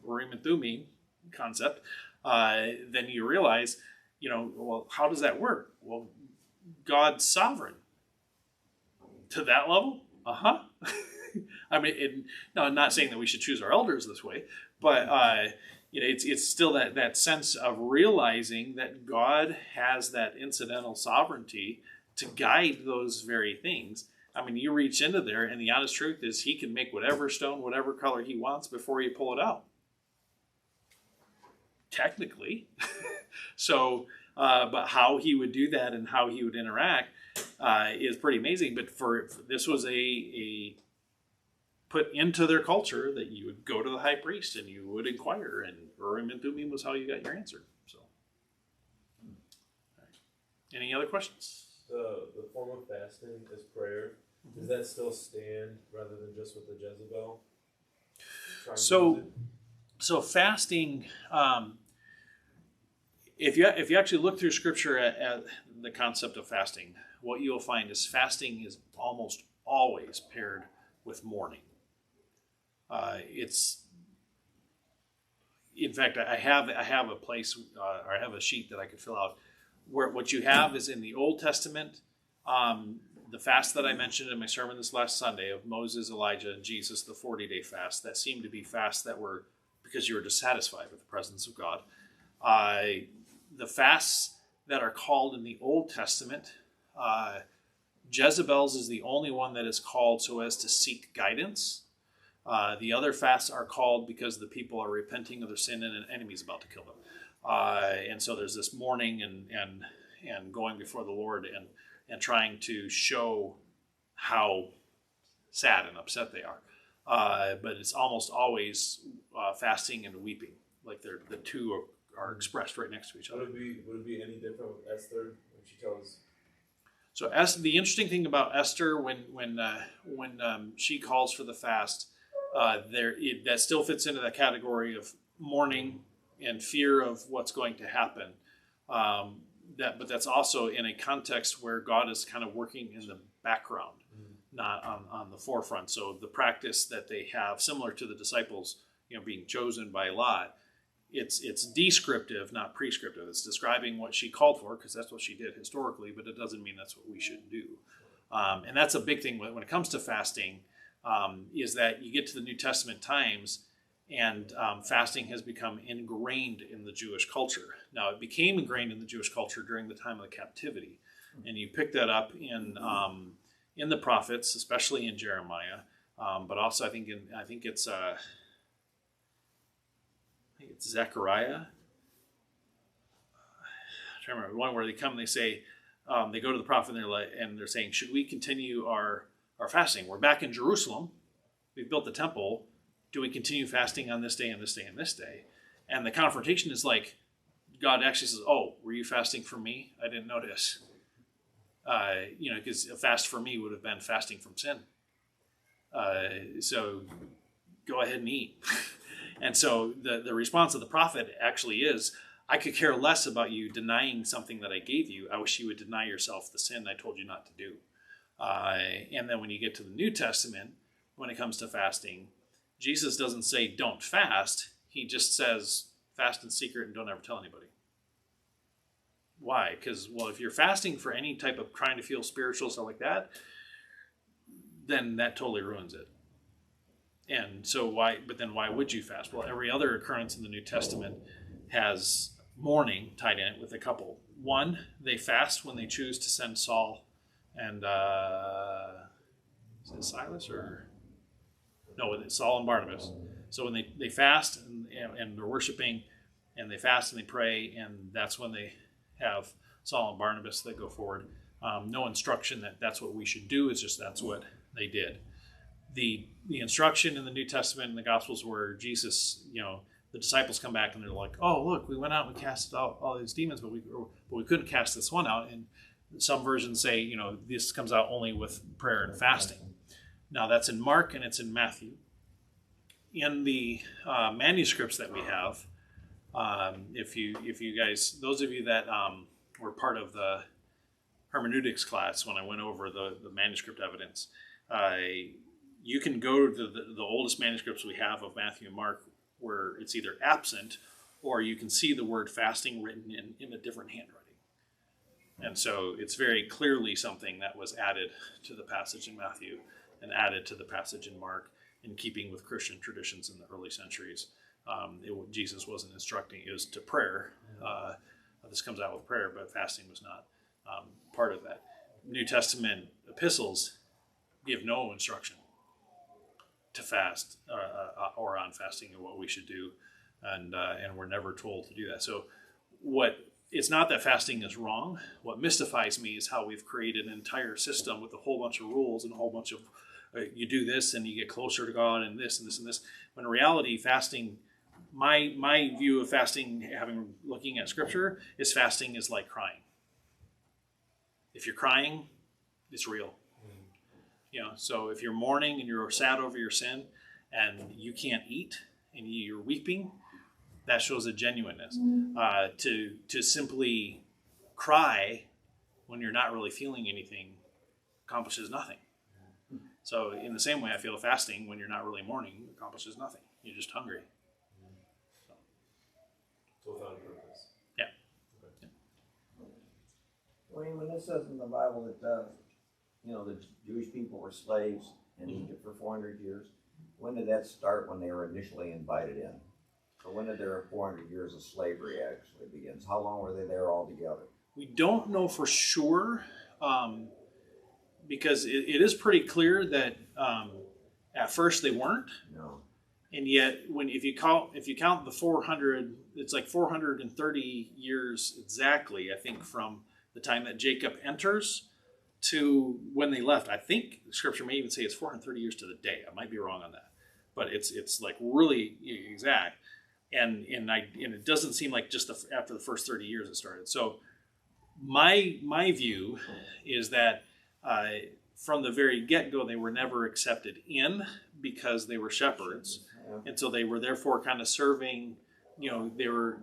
Urim and Thummim concept, then you realize, well, how does that work? Well, God's sovereign. To that level? Uh-huh. I mean, no, I'm not saying that we should choose our elders this way, but it's still that sense of realizing that God has that incidental sovereignty to guide those very things. I mean, you reach into there, and the honest truth is he can make whatever stone, whatever color he wants before you pull it out. Technically. So, but how he would do that and how he would interact is pretty amazing. But for this was a put into their culture that you would go to the high priest and you would inquire, and Urim and Thummim was how you got your answer. So, any other questions? The form of fasting is prayer. Does that still stand rather than just with the Jezebel? So fasting. If you actually look through Scripture at the concept of fasting, what you'll find is fasting is almost always paired with mourning. It's, in fact, I have a place, or I have a sheet that I could fill out where what you have is in the Old Testament, the fast that I mentioned in my sermon this last Sunday of Moses, Elijah, and Jesus, the 40-day fast, that seemed to be fasts that were because you were dissatisfied with the presence of God. The fasts that are called in the Old Testament, Jezebel's is the only one that is called so as to seek guidance. The other fasts are called because the people are repenting of their sin and an enemy is about to kill them. And so there's this mourning and going before the Lord and trying to show how sad and upset they are. But it's almost always fasting and weeping. Like the two are expressed right next to each other. Would it be any different with Esther when she tells? So the interesting thing about Esther, when she calls for the fast, that still fits into the category of mourning and fear of what's going to happen. But that's also in a context where God is kind of working in the background, not on the forefront. So the practice that they have, similar to the disciples, being chosen by Lot, it's descriptive, not prescriptive. It's describing what she called for, because that's what she did historically, but it doesn't mean that's what we should do. And that's a big thing when it comes to fasting, is that you get to the New Testament times, and fasting has become ingrained in the Jewish culture. Now, it became ingrained in the Jewish culture during the time of the captivity, and you pick that up in the prophets, especially in Jeremiah, but also I think it's Zechariah. I'm trying to remember one where they come and they say, they go to the prophet and they're saying, should we continue our fasting? We're back in Jerusalem. We've built the temple. Do we continue fasting on this day and this day and this day? And the confrontation is like, God actually says, oh, were you fasting for me? I didn't notice. Because a fast for me would have been fasting from sin. So go ahead and eat. And so the response of the prophet actually is, I could care less about you denying something that I gave you. I wish you would deny yourself the sin I told you not to do. And then when you get to the New Testament, when it comes to fasting, Jesus doesn't say don't fast. He just says fast in secret and don't ever tell anybody. Why? Because, well, if you're fasting for any type of trying to feel spiritual, stuff like that, then that totally ruins it. And so why would you fast? Well, every other occurrence in the New Testament has mourning tied in it with a couple. One, they fast when they choose to send Saul and is it Silas or No, it's Saul and Barnabas. So when they fast and they're worshiping, and they fast and they pray, and that's when they have Saul and Barnabas that go forward. No instruction that that's what we should do. It's just that's what they did. The instruction in the New Testament and the Gospels where Jesus, the disciples come back and they're like, oh, look, we went out and we cast out all these demons, but we couldn't cast this one out. And some versions say, this comes out only with prayer and fasting. Now that's in Mark and it's in Matthew. In the manuscripts that we have, if you guys, those of you that were part of the hermeneutics class when I went over the manuscript evidence, you can go to the oldest manuscripts we have of Matthew and Mark where it's either absent or you can see the word fasting written in a different handwriting. And so it's very clearly something that was added to the passage in Matthew and added to the passage in Mark in keeping with Christian traditions in the early centuries. Jesus wasn't instructing, it was to prayer. This comes out with prayer, but fasting was not part of that. New Testament epistles give no instruction to fast or on fasting or what we should do, and we're never told to do that. So it's not that fasting is wrong. What mystifies me is how we've created an entire system with a whole bunch of rules and a whole bunch of you do this and you get closer to God and this and this and this. When in reality, fasting, my view of fasting, looking at Scripture, is fasting is like crying. If you're crying, it's real. So if you're mourning and you're sad over your sin and you can't eat and you're weeping, that shows a genuineness. To simply cry when you're not really feeling anything accomplishes nothing. So in the same way, I feel fasting when you're not really mourning accomplishes nothing. You're just hungry. So without a purpose. Yeah. Okay. When it says in the Bible that the Jewish people were slaves in Egypt for 400 years, when did that start? When they were initially invited in? So when did their 400 years of slavery actually begin? How long were they there all together? We don't know for sure, because it is pretty clear that at first they weren't. No. And yet, if you count the 400, it's like 430 years exactly, I think, from the time that Jacob enters to when they left. I think Scripture may even say it's 430 years to the day. I might be wrong on that, but it's like really exact. And it doesn't seem like just after the first 30 years it started. So my view is that from the very get-go they were never accepted in because they were shepherds. And so they were therefore kind of serving, they were,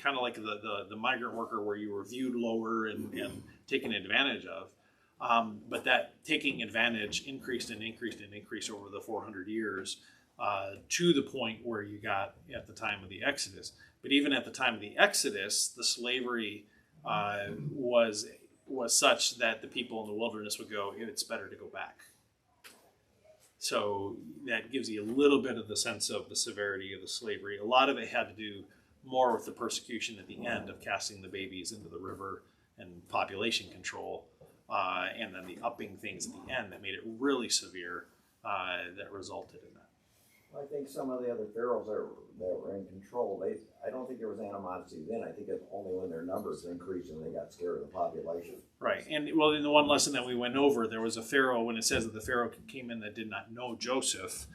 kind of like the migrant worker where you were viewed lower and taken advantage of. But that taking advantage increased and increased and increased over the 400 years to the point where you got at the time of the Exodus. But even at the time of the Exodus, the slavery was such that the people in the wilderness would go, it's better to go back. So that gives you a little bit of the sense of the severity of the slavery. A lot of it had to do more with the persecution at the end of casting the babies into the river and population control, and then the upping things at the end that made it really severe, that resulted in that. Well, I think some of the other pharaohs that were in control, I don't think there was animosity then. I think it's only when their numbers increased and they got scared of the population. Right. And well, in the one lesson that we went over, there was a pharaoh, when it says that the pharaoh came in that did not know Joseph,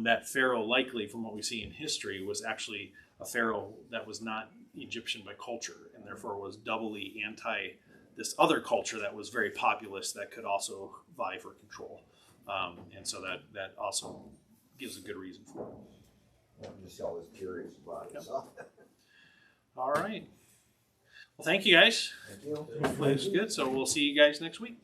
that pharaoh likely, from what we see in history, was actually a pharaoh that was not Egyptian by culture and therefore was doubly anti this other culture that was very populous that could also vie for control. And so that also gives a good reason for it. I'm just always curious about it. Yep. So. All right. Well, thank you guys. Thank you. Hopefully it's good. So we'll see you guys next week.